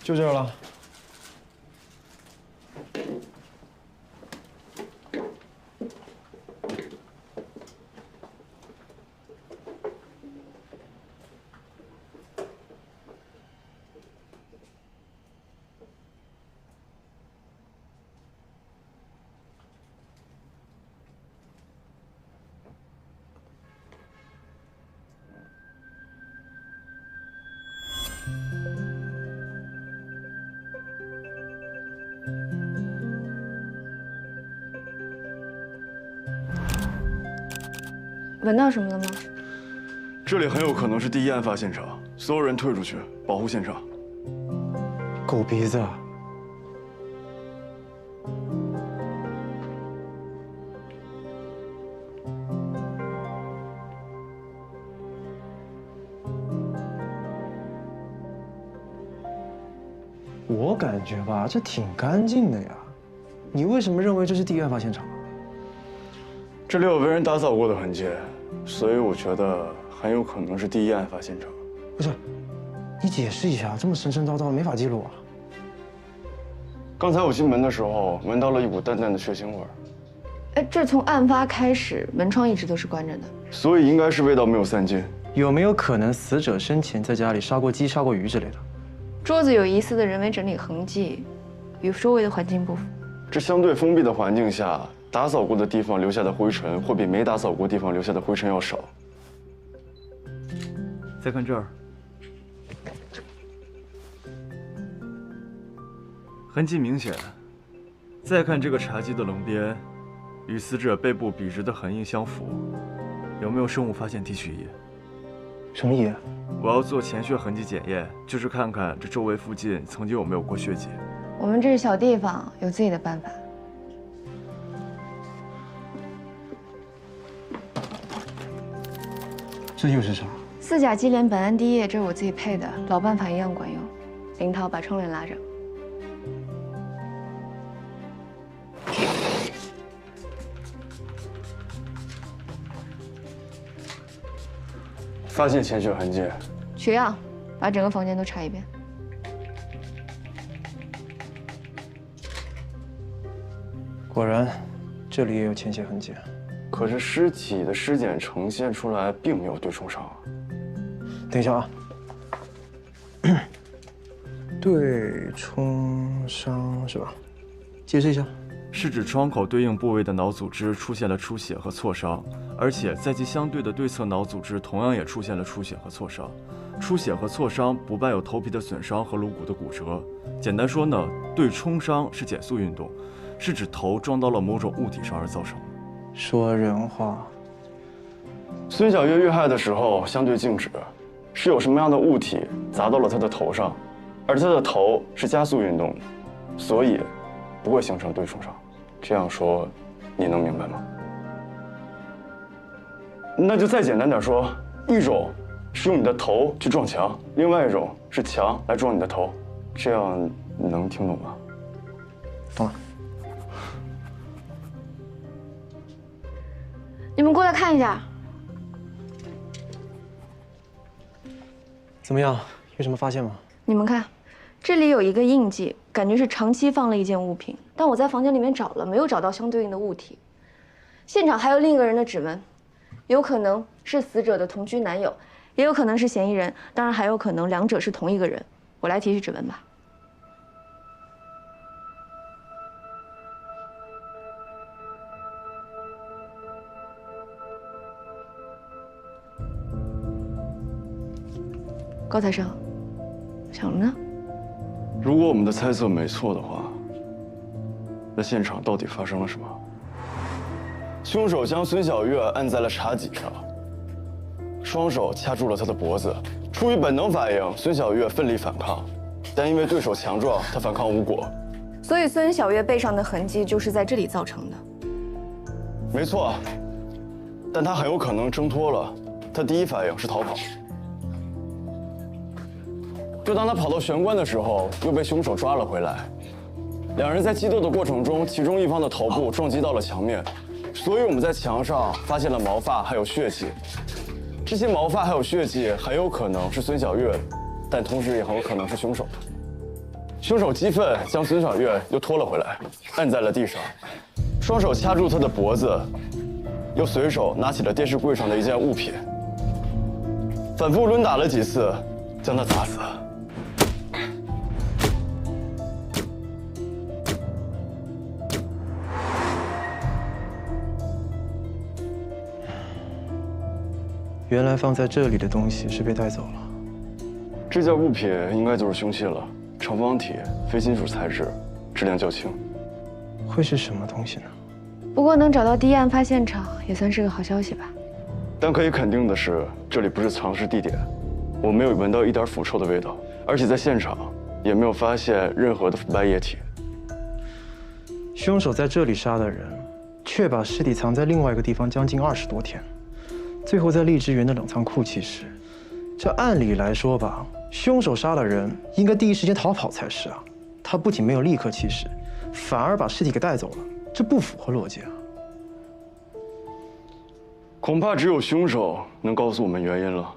D: 就这儿了。
I: 闻到什么了吗？
C: 这里很有可能是第一案发现场，所有人退出去，保护现场。
D: 狗鼻子啊！我感觉吧，这挺干净的呀。你为什么认为这是第一案发现场？
C: 这里有被人打扫过的痕迹，所以我觉得很有可能是第一案发现场。
D: 不是，你解释一下，这么神神叨叨，没法记录啊。
C: 刚才我进门的时候，闻到了一股淡淡的血腥味儿。
I: 哎，这从案发开始，门窗一直都是关着的，
C: 所以应该是味道没有散尽。
D: 有没有可能死者生前在家里杀过鸡、杀过鱼之类的？
I: 桌子有疑似的人为整理痕迹，与周围的环境不符。
C: 这相对封闭的环境下，打扫过的地方留下的灰尘会比没打扫过地方留下的灰尘要少。再看这儿，痕迹明显。再看这个茶几的棱边，与死者背部笔直的痕印相符，有没有生物发现提取仪？
D: 什么仪？
C: 我要做前血痕迹检验，就是看看这周围附近曾经有没有过血迹。
I: 我们这是小地方，有自己的办法。
D: 这又是啥
I: 4甲基联苯胺滴液，这是我自己配的，老办法一样管用。林涛，把窗帘拉着。
C: 发现前血痕迹，
I: 取样，把整个房间都查一遍。
D: 果然，这里也有倾斜痕迹。
C: 可是尸体的尸检呈现出来并没有对冲伤。
D: 等一下啊，对冲伤是吧？解释一下。
C: 是指窗口对应部位的脑组织出现了出血和挫伤，而且在其相对的对侧脑组织同样也出现了出血和挫伤。出血和挫伤不伴有头皮的损伤和颅骨的骨折。简单说呢，对冲伤是减速运动，是指头撞到了某种物体上而造成的。
D: 说人话。
C: 孙小月遇害的时候相对静止，是有什么样的物体砸到了她的头上，而她的头是加速运动的，所以不会形成对冲伤。这样说，你能明白吗？那就再简单点说，一种是用你的头去撞墙，另外一种是墙来撞你的头，这样你能听懂吗？
D: 懂了。
I: 你们过来看一下。
D: 怎么样？有什么发现吗？
I: 你们看，这里有一个印记，感觉是长期放了一件物品。但我在房间里面找了，没有找到相对应的物体。现场还有另一个人的指纹，有可能是死者的同居男友，也有可能是嫌疑人，当然还有可能两者是同一个人。我来提取指纹吧。高材生，想了呢？
C: 如果我们的猜测没错的话，那现场到底发生了什么？凶手将孙小月按在了茶几上，双手掐住了她的脖子。出于本能反应，孙小月奋力反抗，但因为对手强壮，她反抗无果。
I: 所以孙小月背上的痕迹就是在这里造成的。
C: 没错，但她很有可能挣脱了。她第一反应是逃跑。就当他跑到玄关的时候，又被凶手抓了回来。两人在激斗的过程中，其中一方的头部撞击到了墙面，所以我们在墙上发现了毛发还有血迹。这些毛发还有血迹很有可能是孙小月的，但同时也很有可能是凶手的。凶手激愤，将孙小月又拖了回来，按在了地上，双手掐住她的脖子，又随手拿起了电视柜上的一件物品，反复抡打了几次，将她砸死。
D: 原来放在这里的东西是被带走了。
C: 这件物品应该就是凶器了，长方体，非金属材质，质量较轻。
D: 会是什么东西呢？
I: 不过能找到第一案发现场，也算是个好消息吧。
C: 但可以肯定的是，这里不是藏尸地点，我没有闻到一点腐臭的味道，而且在现场也没有发现任何的腐败液体。
D: 凶手在这里杀的人，却把尸体藏在另外一个地方将近20多天。最后在荔枝园的冷藏库弃尸，这按理来说吧，凶手杀了人，应该第一时间逃跑才是啊。他不仅没有立刻弃尸，反而把尸体给带走了，这不符合逻辑啊。
C: 恐怕只有凶手能告诉我们原因了。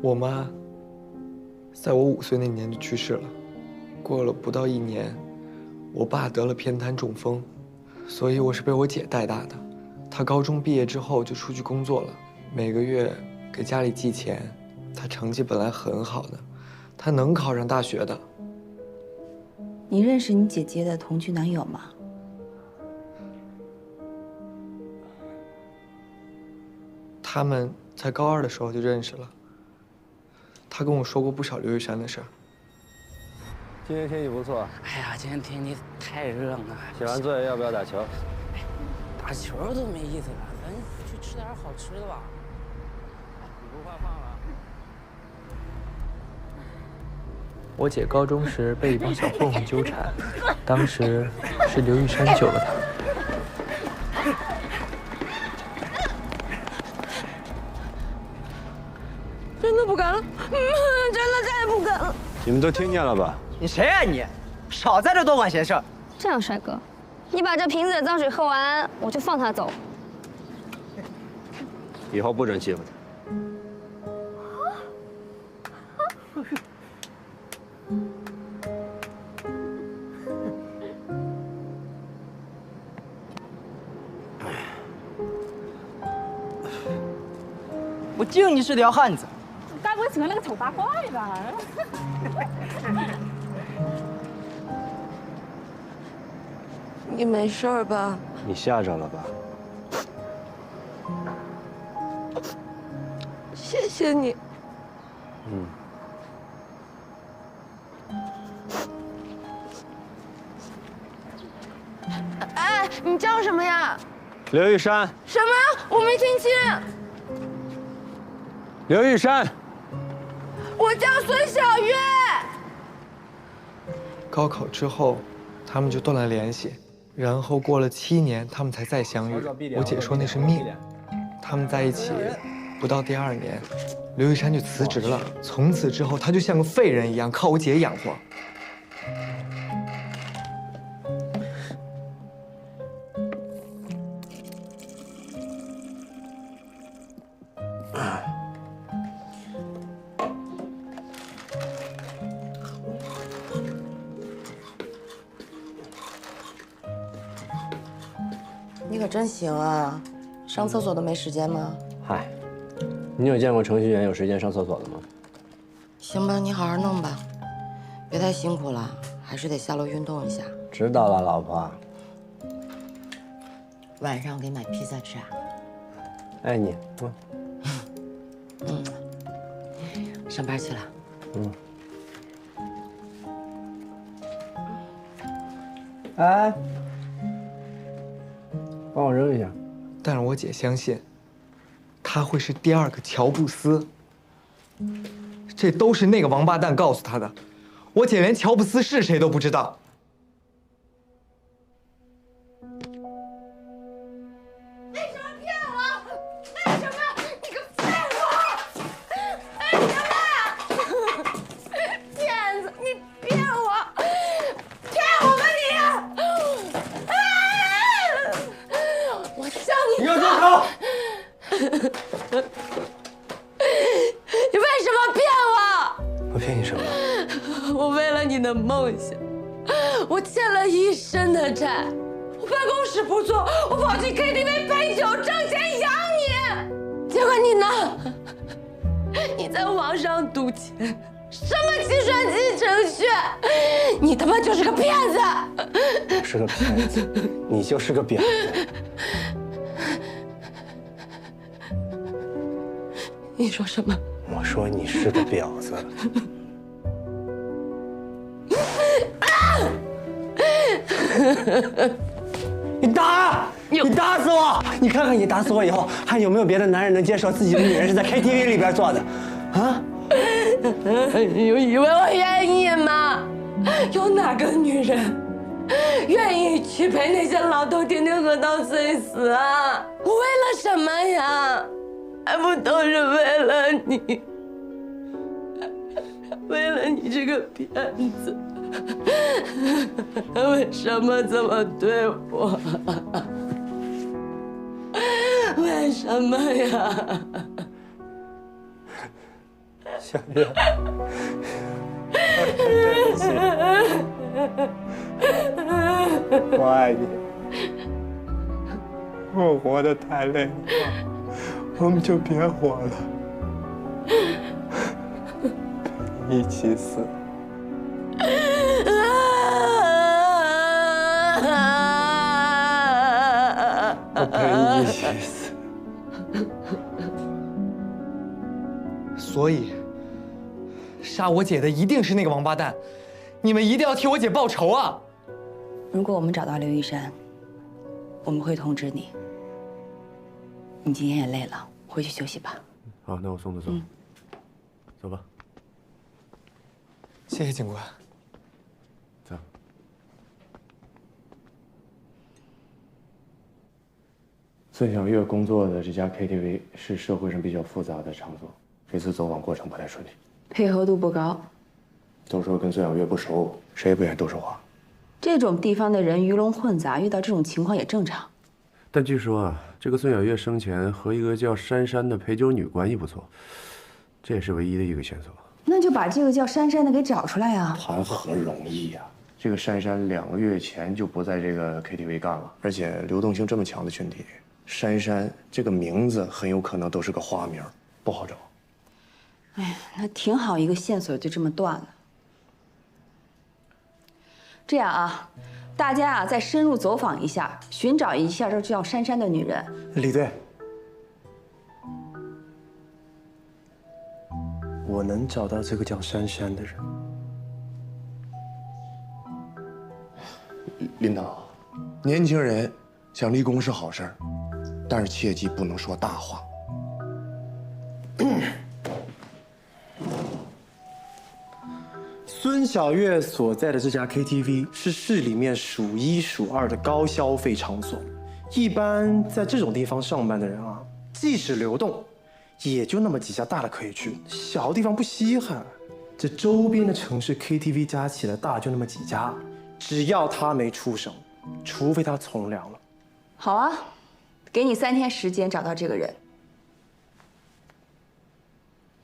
O: 我妈在我5岁那年就去世了，过了不到1年，我爸得了偏瘫中风，所以我是被我姐带大的。她高中毕业之后就出去工作了，每个月给家里寄钱。她成绩本来很好的，她能考上大学的。
H: 你认识你姐姐的同居男友吗？
O: 他们在高2的时候就认识了。他跟我说过不少刘玉山的事儿。
P: 今天天气不错。
Q: 哎呀，今天天气太热了。
P: 写完作业要不要打球？
Q: 打球都没意思了，咱去吃点好吃的吧。
P: 你不怕胖了？
O: 我姐高中时被一帮小混混纠缠，当时是刘玉山救了她。
J: 真的不敢了，真的再也不敢了。
P: 你们都听见了吧？
R: 你谁呀你？少在这多管闲事。
S: 这样，帅哥，你把这瓶子的脏水喝完，我就放他走。
P: 以后不准欺负他。
R: 我敬你是条汉子。
S: 该不会成了那个丑八怪吧？
J: 你没事吧？
P: 你吓着了吧？
J: 谢谢你。
P: 嗯。
J: 哎，你叫什么呀？
P: 刘玉山。
J: 什么？我没听清。
P: 刘玉山。
J: 我叫孙小月。
O: 高考之后，他们就断了联系，然后过了7年，他们才再相遇。我姐说那是命。他们在一起不到第2年，刘玉山就辞职了。从此之后，他就像个废人一样，靠我姐养活。
J: 你可真行啊，上厕所都没时间吗？
P: 嗨，你有见过程序员有时间上厕所的吗？
J: 行吧，你好好弄吧，别太辛苦了，还是得下楼运动一下。
P: 知道了，老婆。
J: 晚上我给你买披萨吃啊。
P: 爱你。
J: 上班去了。
P: 哎，帮我扔一下。
O: 但是我姐相信，他会是第2个乔布斯。这都是那个王八蛋告诉他的。我姐连乔布斯是谁都不知道。
J: 为什么骗我？为什么？你个骗我！为什么？骗子！你骗我！骗我吧你！我叫你！
R: 你给我住口！
J: 你为什么骗我？
P: 我骗你什么？
J: 我为了你的梦想，我欠了一身的债，我办公室不做，我跑去 KTV 陪酒挣钱养你，结果你呢？你在网上赌钱，什么计算机程序？你他妈就是个骗子！
P: 我是个骗子，你就是个婊子。
J: 你说什么？
P: 我说你是个婊子。你打！你打死我！你看看你打死我以后，还有没有别的男人能接受自己的女人是在 KTV 里边做的？啊？
J: 你以为我愿意吗？有哪个女人愿意去陪那些老头天天喝到醉死啊？我为了什么呀？还不都是为了你？为了你这个骗子，为什么这么对我？为什么呀？
P: 小月，我爱你。我活得太累了，我们就别活了，一起死。我陪你一起死。
O: 所以，杀我姐的一定是那个王八蛋，你们一定要替我姐报仇啊！
H: 如果我们找到刘玉山，我们会通知你。你今天也累了，回去休息吧。
B: 好，那我送他走。走吧。
O: 谢谢警官。
B: 走。
T: 孙小月工作的这家 KTV 是社会上比较复杂的场所，这次走访过程不太顺利。
H: 配合度不高，
T: 都说跟孙小月不熟，谁也不愿意多说话。
H: 这种地方的人鱼龙混杂，遇到这种情况也正常。
T: 但据说啊，这个孙小月生前和一个叫珊珊的陪酒女关系不错，这也是唯一的一个线索。
H: 那就把这个叫珊珊的给找出来呀！
T: 谈何容易呀！这个珊珊2个月前就不在这个 KTV 干了，而且流动性这么强的群体，珊珊这个名字很有可能都是个花名，不好找。
H: 哎呀，那挺好，一个线索就这么断了。这样啊，大家啊再深入走访一下，寻找一下这叫珊珊的女人。
D: 李队，我能找到这个叫珊珊的人。
T: 领导，年轻人想立功是好事儿，但是切记不能说大话。
D: 孙小月所在的这家 KTV 是市里面数1数2的高消费场所，一般在这种地方上班的人啊，即使流动，也就那么几家大的可以去，小地方不稀罕。这周边的城市 KTV 加起来大就那么几家，只要他没出手，除非他从良了。
H: 好啊，给你3天时间找到这个人。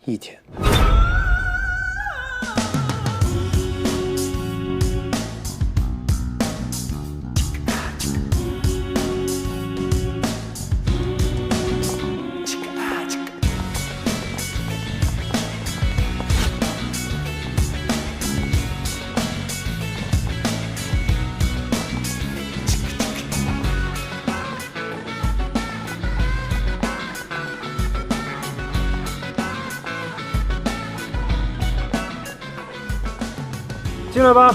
D: 1天。
A: 进来吧。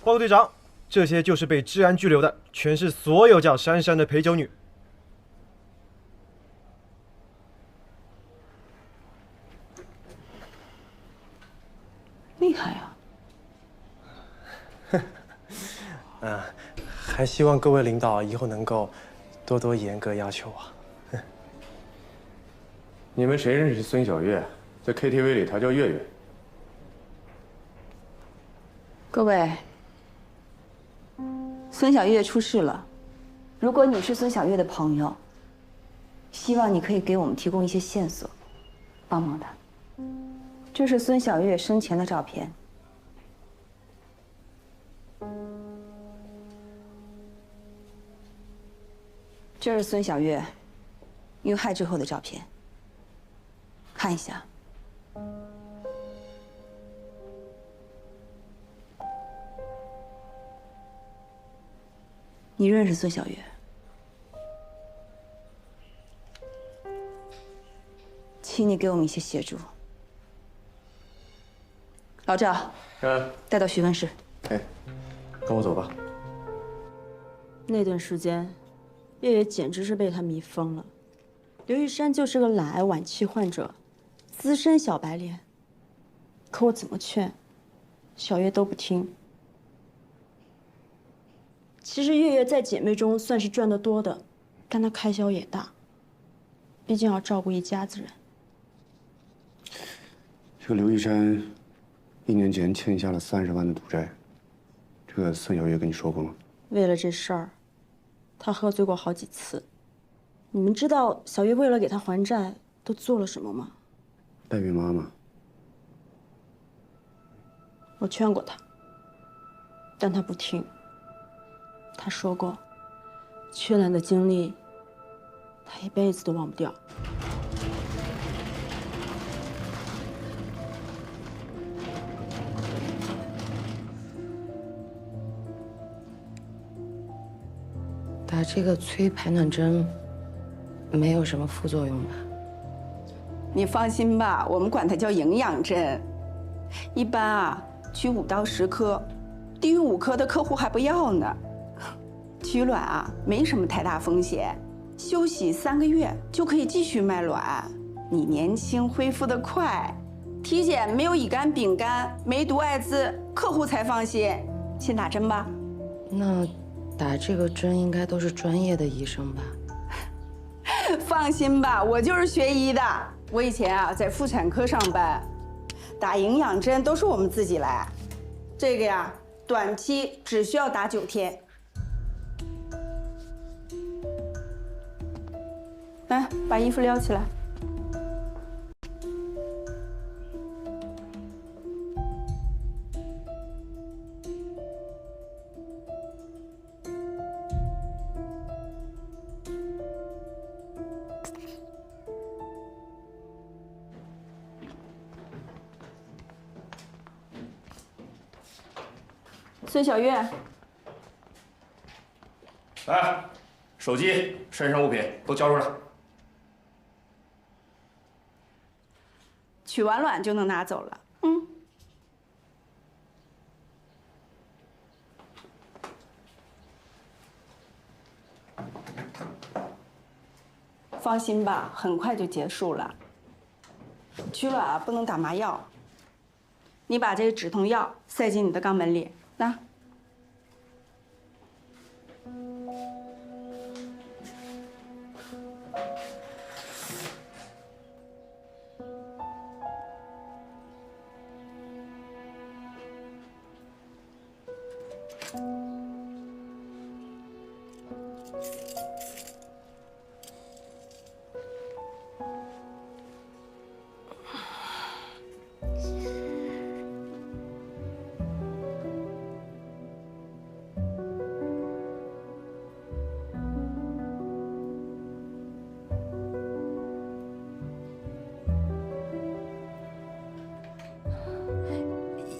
A: 报告队长，这些就是被治安拘留的，全是所有叫珊珊的陪酒女。
H: 厉害啊！
D: 还希望各位领导以后能够多多严格要求啊。
T: 你们谁认识孙小月？在 KTV 里，她叫月月。
H: 各位，孙小月出事了。如果你是孙小月的朋友，希望你可以给我们提供一些线索，帮帮她。这是孙小月生前的照片。这是孙小月遇害之后的照片，看一下。你认识孙小月？请你给我们一些协助。老赵，带到询问室。
T: 哎，跟我走吧。
U: 那段时间，月月简直是被他迷疯了。刘玉山就是个懒癌晚期患者，资深小白脸。可我怎么劝，小月都不听。其实月月在姐妹中算是赚得多的，但她开销也大，毕竟要照顾一家子人。
T: 这个刘玉山1年前欠下了30万的赌债，这个孙小月跟你说过吗？
U: 为了这事儿，他喝醉过好几次。你们知道小月为了给他还债都做了什么吗？
T: 代孕妈妈。
U: 我劝过他，但他不听。他说过，缺难的经历，他一辈子都忘不掉。
J: 打这个催排卵针，没有什么副作用吧？
H: 你放心吧，我们管它叫营养针。一般啊，取5到10颗，低于5颗的客户还不要呢。取卵啊，没什么太大风险，休息3个月就可以继续卖卵。你年轻，恢复得快，体检没有乙肝、丙肝，没毒艾滋，客户才放心。先打针吧。
J: 那打这个针应该都是专业的医生吧？
U: 放心吧，我就是学医的。我以前啊在妇产科上班，打营养针都是我们自己来。这个呀，短期只需要打9天。来，把衣服撩起来。孙小月，
G: 来，手机、身上物品都交出来。
U: 取完卵就能拿走了。放心吧，很快就结束了。取卵啊，不能打麻药。你把这个止痛药塞进你的肛门里，那。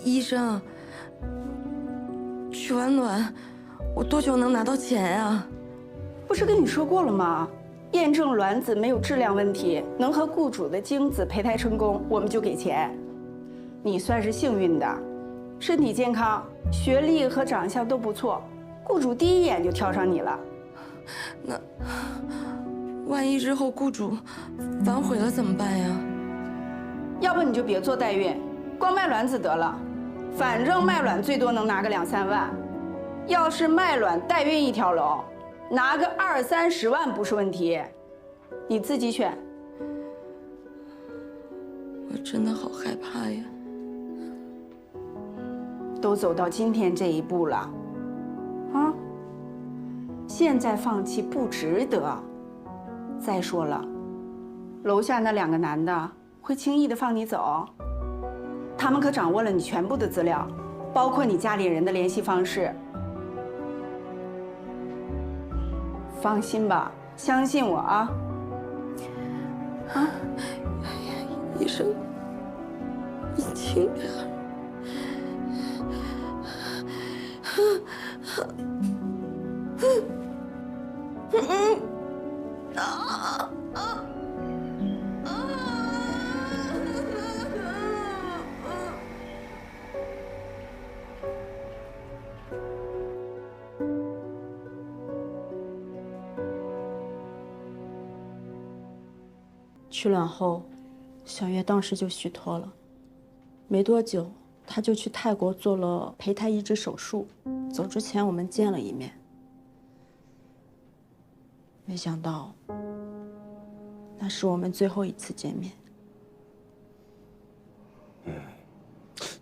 J: 医生，取完卵，我多久能拿到钱啊？
U: 不是跟你说过了吗？验证卵子没有质量问题，能和雇主的精子胚胎成功，我们就给钱。你算是幸运的，身体健康，学历和长相都不错，雇主第一眼就挑上你了。
J: 那万一日后雇主反悔了怎么办呀？
U: 要不你就别做代孕，光卖卵子得了。反正卖卵最多能拿个2、3万，要是卖卵代孕一条龙，拿个20、30万不是问题。你自己选。
J: 我真的好害怕呀！
U: 都走到今天这一步了，啊，现在放弃不值得。再说了，楼下那2个男的会轻易的放你走？他们可掌握了你全部的资料，包括你家里人的联系方式。放心吧，相信我啊！啊，
J: 医生，你轻点儿。
U: 取卵后，小月当时就虚脱了，没多久，她就去泰国做了胚胎移植手术。走之前我们见了一面，没想到，那是我们最后一次见面。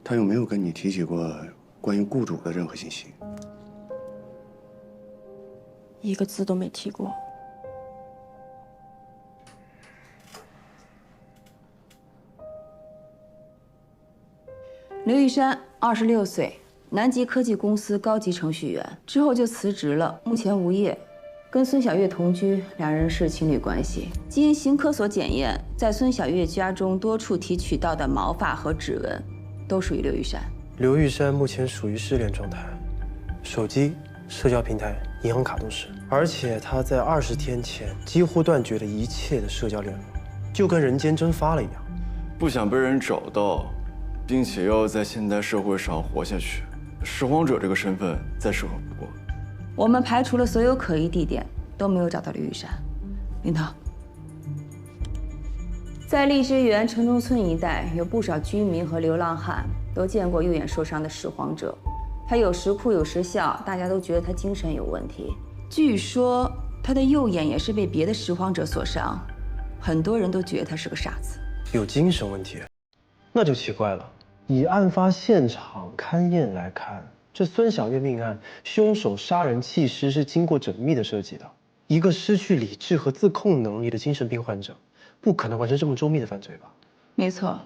T: 他有没有跟你提起过关于雇主的任何信息？
U: 一个字都没提过。
H: 刘玉山，26岁，南极科技公司高级程序员，之后就辞职了，目前无业。跟孙小月同居，两人是情侣关系。经刑科所检验，在孙小月家中多处提取到的毛发和指纹，都属于刘玉山。
D: 刘玉山目前属于失联状态，手机、社交平台、银行卡都是，而且他在20天前几乎断绝了一切的社交联络，就跟人间蒸发了一样。
C: 不想被人找到，并且要在现代社会上活下去，拾荒者这个身份再适合不过。
H: 我们排除了所有可疑地点，都没有找到刘玉山。领导，在荔枝园城中村一带，有不少居民和流浪汉都见过右眼受伤的拾荒者，他有时哭有时笑，大家都觉得他精神有问题。据说他的右眼也是被别的拾荒者所伤，很多人都觉得他是个傻子。
D: 有精神问题，那就奇怪了。以案发现场勘验来看，这孙小月命案，凶手杀人弃尸是经过缜密的设计的。一个失去理智和自控能力的精神病患者，不可能完成这么周密的犯罪吧？
H: 没错，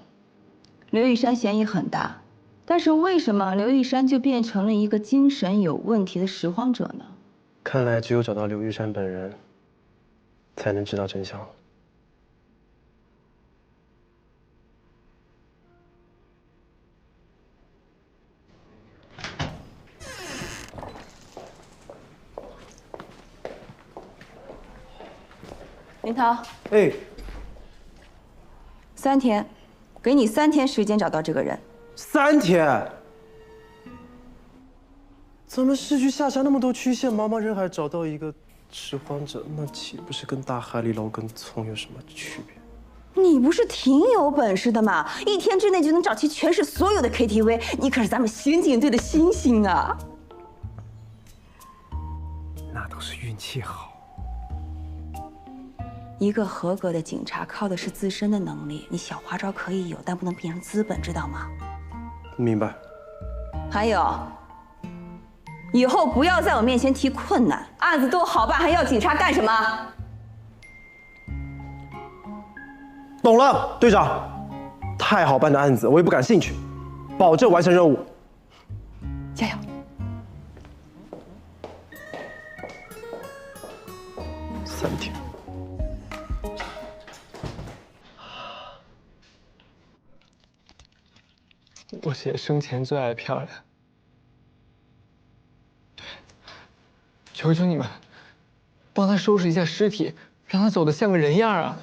H: 刘玉山嫌疑很大，但是为什么刘玉山就变成了一个精神有问题的拾荒者呢？
D: 看来只有找到刘玉山本人，才能知道真相了。
H: 林涛，
D: 哎
H: ，3天，给你3天时间找到这个人。
D: 3天？咱们市区下辖那么多区县，茫茫人海找到一个拾荒者，那岂不是跟大海里捞根葱有什么区别？
H: 你不是挺有本事的吗？1天之内就能找齐全市所有的 KTV， 你可是咱们刑警队的星星啊！
D: 那都是运气好。
H: 一个合格的警察靠的是自身的能力，你小花招可以有，但不能变成资本，知道吗？
D: 明白。
H: 还有，以后不要在我面前提困难，案子都好办，还要警察干什么？
D: 懂了，队长。太好办的案子我也不感兴趣，保证完成任务。
H: 加油
D: ！3天。
O: 我姐生前最爱漂亮，对，求求你们，帮她收拾一下尸体，让她走得像个人样啊！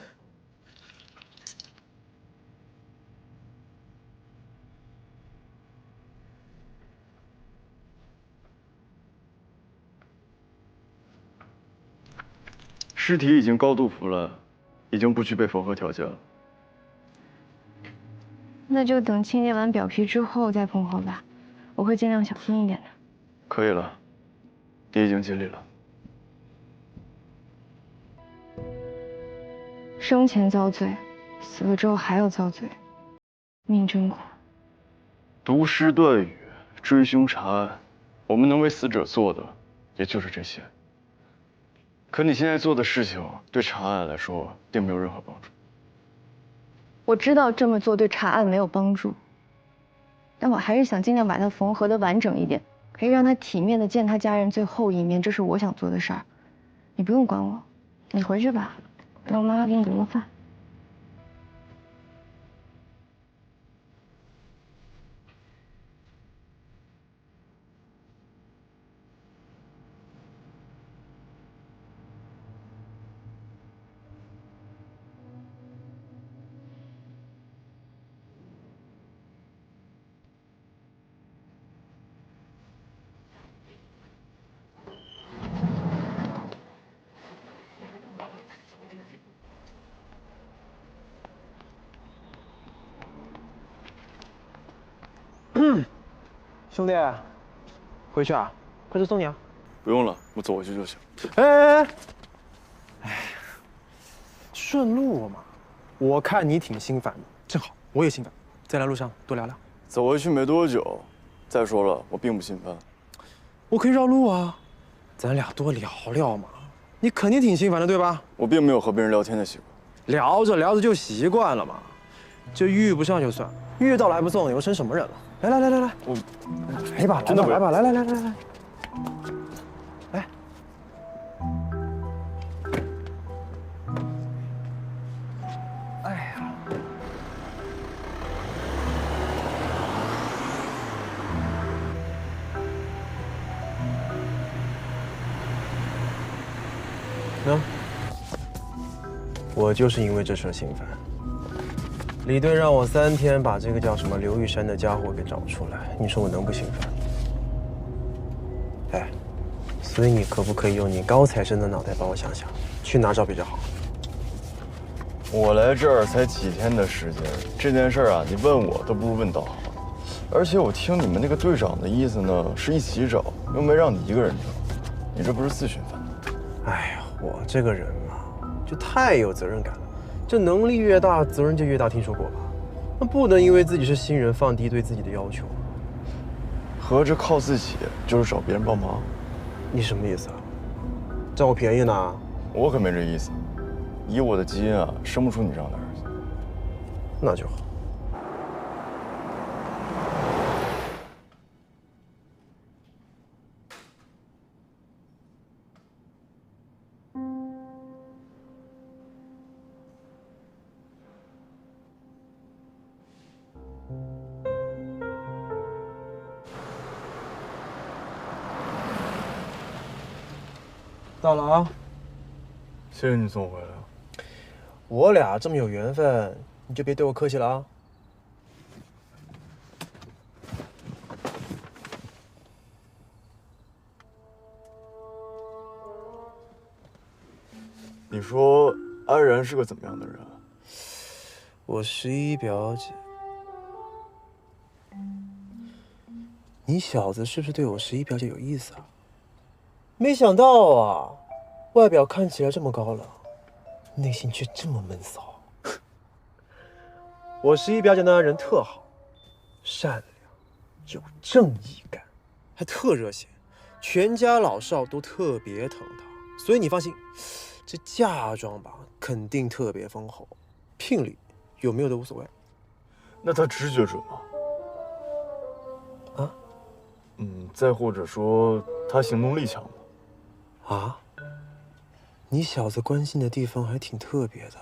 B: 尸体已经高度腐烂，已经不具备缝合条件了。
M: 那就等清洁完表皮之后再缝合吧，我会尽量小心一点的。
B: 可以了，你已经尽力了。
M: 生前遭罪，死了之后还要遭罪，命真苦。
B: 读诗断语，追凶查案，我们能为死者做的也就是这些。可你现在做的事情，对查案来说并没有任何帮助。
M: 我知道这么做对查案没有帮助，但我还是想尽量把它缝合的完整一点，可以让他体面的见他家人最后一面，这是我想做的事儿。你不用管我，你回去吧，让我妈妈给你留个饭。
D: 兄弟，回去啊？快车送你啊？
B: 不用了，我走回去就行。
D: 哎，顺路嘛。我看你挺心烦的，正好我也心烦，在来路上多聊聊。
B: 走回去没多久，再说了，我并不心烦。
D: 我可以绕路啊，咱俩多聊聊嘛。你肯定挺心烦的，对吧？
B: 我并没有和别人聊天的习惯。
D: 聊着聊着就习惯了嘛，这遇不上就算，遇到了还不送，你又成什么人了？来，我来吧，真的来吧，来，哎呀，喏，我就是因为这事心烦。李队让我3天把这个叫什么刘玉山的家伙给找出来，你说我能不心烦？哎，所以你可不可以用你高材生的脑袋帮我想想，去哪找比较好？
B: 我来这儿才几天的时间，这件事啊，你问我都不如问导航。而且我听你们那个队长的意思呢，是一起找，又没让你一个人找，你这不是自寻烦恼？
D: 哎呀，我这个人嘛，就太有责任感了。这能力越大，责任就越大，听说过吧？那不能因为自己是新人放低对自己的要求。
B: 合着靠自己就是找别人帮忙？
D: 你什么意思啊？占我便宜呢？
B: 我可没这意思。以我的基因啊，生不出你这样的儿子。
D: 那就好。到了啊！
B: 谢谢你送我回来。
D: 我俩这么有缘分，你就别对我客气了啊！
B: 你说安然是个怎么样的人？
D: 我11表姐，你小子是不是对我11表姐有意思啊？没想到啊，外表看起来这么高冷，内心却这么闷骚。我11表姐呢，人特好，善良，有正义感，还特热心，全家老少都特别疼她。所以你放心，这嫁妆吧肯定特别丰厚，聘礼有没有都无所谓。
B: 那她直觉准吗？
D: 啊？
B: 再或者说她行动力强吗？
D: 啊？你小子关心的地方还挺特别的。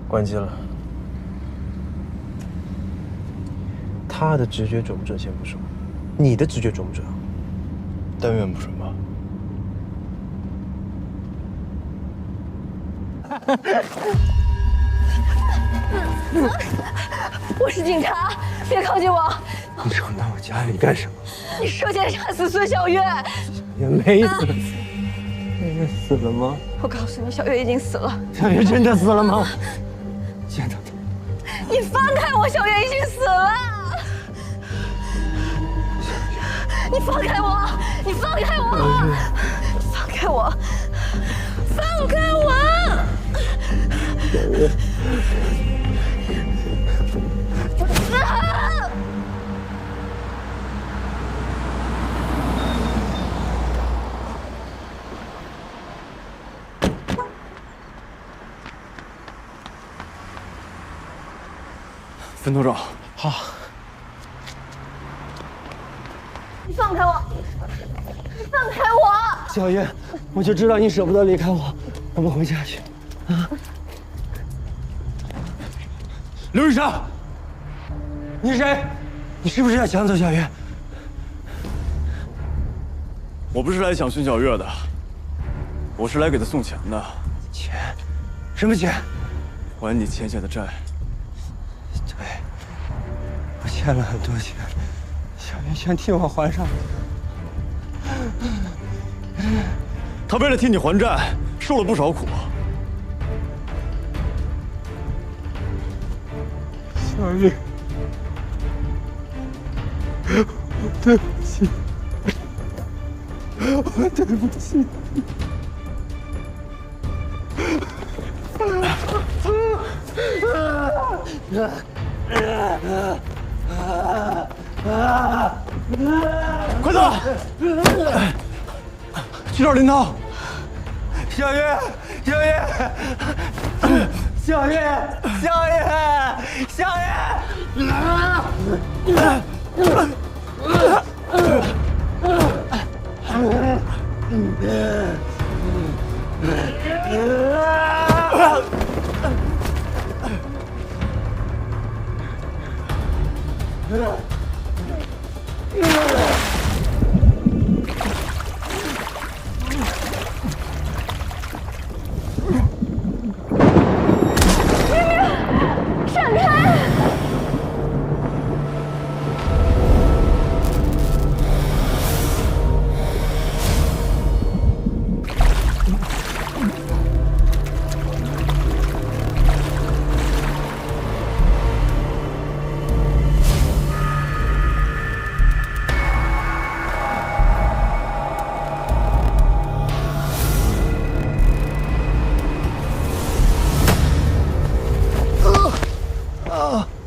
D: 关机了。他的直觉准不准先不说，你的直觉准不准？
B: 但愿不准吧。
J: 我是警察，别靠近我！
D: 你闯到我家里干什么？
J: 你涉嫌杀死孙小月。
D: 也没死。小月死了吗？
J: 我告诉你，小月已经死了。
D: 小月真的死了吗？见到他。
J: 你放开我，小月已经死了。你放开我！你放开我！放开我！放开我！
D: 小月。
C: 分头找。
D: 好。
J: 你放开我！你放开我！
P: 小月，我就知道你舍不得离开我，我们回家去。啊！
C: 刘玉山，
P: 你是谁？你是不是要抢走小月？
C: 我不是来抢孙小月的，我是来给她送钱的。
P: 钱？什么钱？
C: 还你欠下的债。
P: 对，我欠了很多钱，小月全替我还上了。
C: 他为了替你还债，受了不少苦。
D: 小月，对不起，我对不起。
C: 快走！去找林涛。
P: 小月，小月，小月，小月，小
J: 闪开！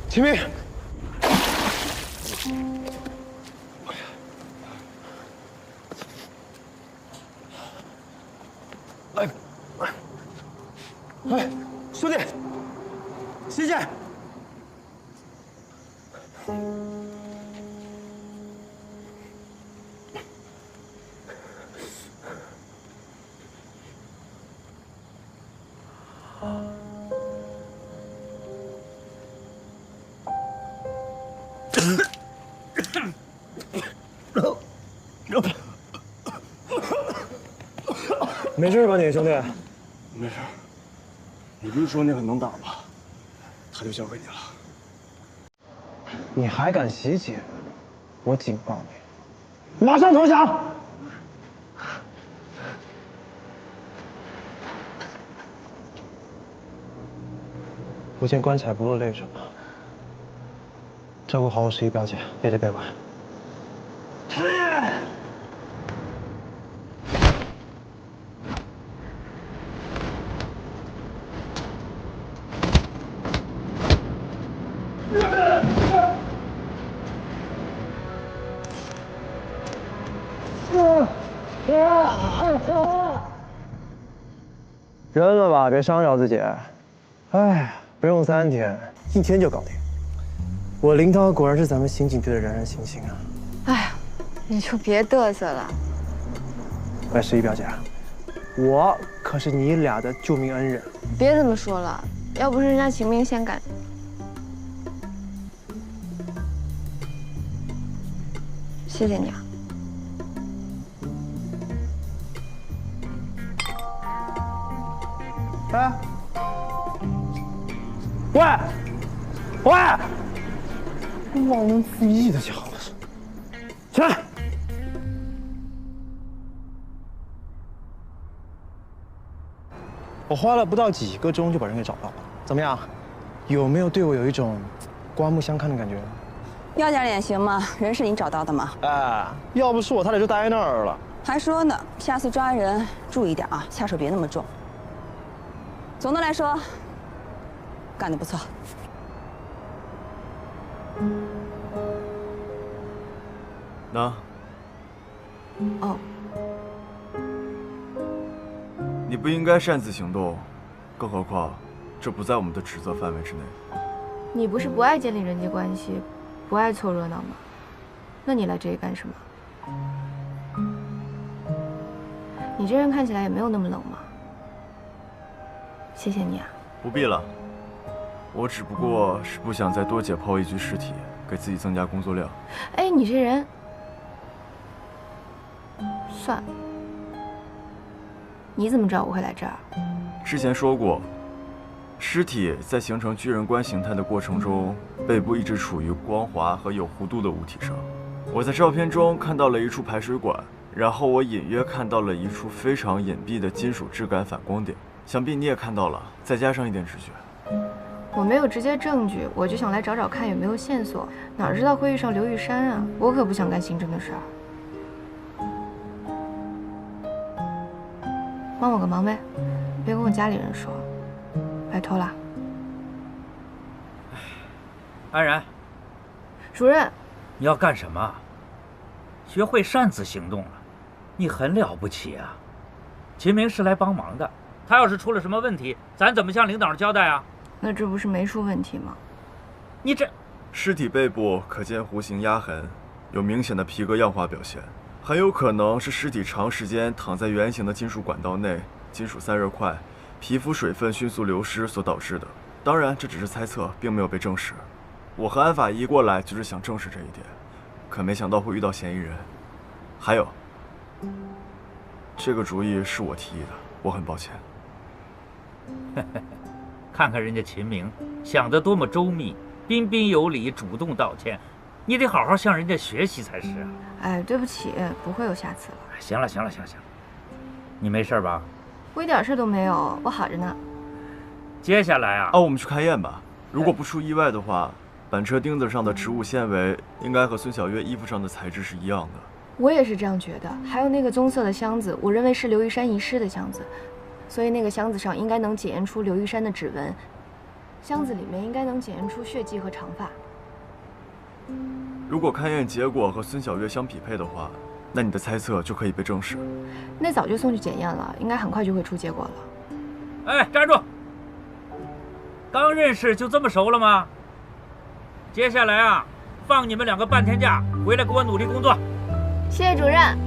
D: 秦明，
P: 哎，兄弟，谁在？
D: 没事吧你兄弟？
B: 没事。你不是说你很能打吗？他就交给你了。
D: 你还敢袭击？我警告你，马上投降！不见棺材不落泪是吧？照顾好我11表姐，别得别管。扔了吧，别伤着自己。哎，不用3天，1天就搞定。我林涛果然是咱们刑警队的冉冉星星啊！
I: 哎呀，你就别嘚瑟了，
D: 喂，十一表姐，我可是你俩的救命恩人。
I: 别这么说了，要不是人家秦明先赶，谢谢你啊。
D: 哎，喂，喂，忘恩负义的家伙，起来！我花了不到几个钟就把人给找到了，怎么样？有没有对我有一种刮目相看的感觉？
H: 要点脸行吗？人是你找到的吗？
D: 哎，要不是我，他俩就待那儿了。
H: 还说呢，下次抓人注意点啊，下手别那么重。总的来说，干得不错。
C: 那，
H: 哦，
C: 你不应该擅自行动，更何况这不在我们的职责范围之内。
L: 你不是不爱建立人际关系，不爱凑热闹吗？那你来这里干什么？你这人看起来也没有那么冷嘛。谢谢你啊。
C: 不必了，我只不过是不想再多解剖一具尸体，给自己增加工作量。
L: 哎，你这人，算了。你怎么知道我会来这儿？
C: 之前说过，尸体在形成巨人观形态的过程中，背部一直处于光滑和有弧度的物体上。我在照片中看到了一处排水管，然后我隐约看到了一处非常隐蔽的金属质感反光点。想必你也看到了，再加上一点直觉。
L: 我没有直接证据，我就想来找找看有没有线索。哪知道会遇上刘玉山啊！我可不想干刑侦的事儿。帮我个忙呗，别跟我家里人说，拜托了。
E: 安然，
L: 主任，
E: 你要干什么？学会擅自行动了，你很了不起啊！秦明是来帮忙的，他要是出了什么问题，咱怎么向领导交代啊？
L: 那这不是没出问题吗？
E: 你这
C: 尸体背部可见弧形压痕，有明显的皮革样化表现，很有可能是尸体长时间躺在圆形的金属管道内，金属散热快，皮肤水分迅速流失所导致的。当然，这只是猜测，并没有被证实。我和安法医过来就是想证实这一点，可没想到会遇到嫌疑人。还有，这个主意是我提议的，我很抱歉。
E: 看看人家秦明想得多么周密，彬彬有礼，主动道歉，你得好好向人家学习才是啊！
L: 哎，对不起，不会有下次了。
E: 行了，你没事吧？
L: 我一点事都没有，我好着呢。
E: 接下来啊，
C: 我们去勘验吧。如果不出意外的话，板车钉子上的植物纤维应该和孙小月衣服上的材质是一样的。
L: 我也是这样觉得。还有那个棕色的箱子，我认为是刘玉山遗失的箱子。所以那个箱子上应该能检验出刘玉山的指纹，箱子里面应该能检验出血迹和长发。
C: 如果勘验结果和孙小月相匹配的话，那你的猜测就可以被证实。
L: 那早就送去检验了，应该很快就会出结果了。
E: 哎，站住！刚认识就这么熟了吗？接下来啊，放你们2个半天假，回来给我努力工作。
L: 谢谢主任。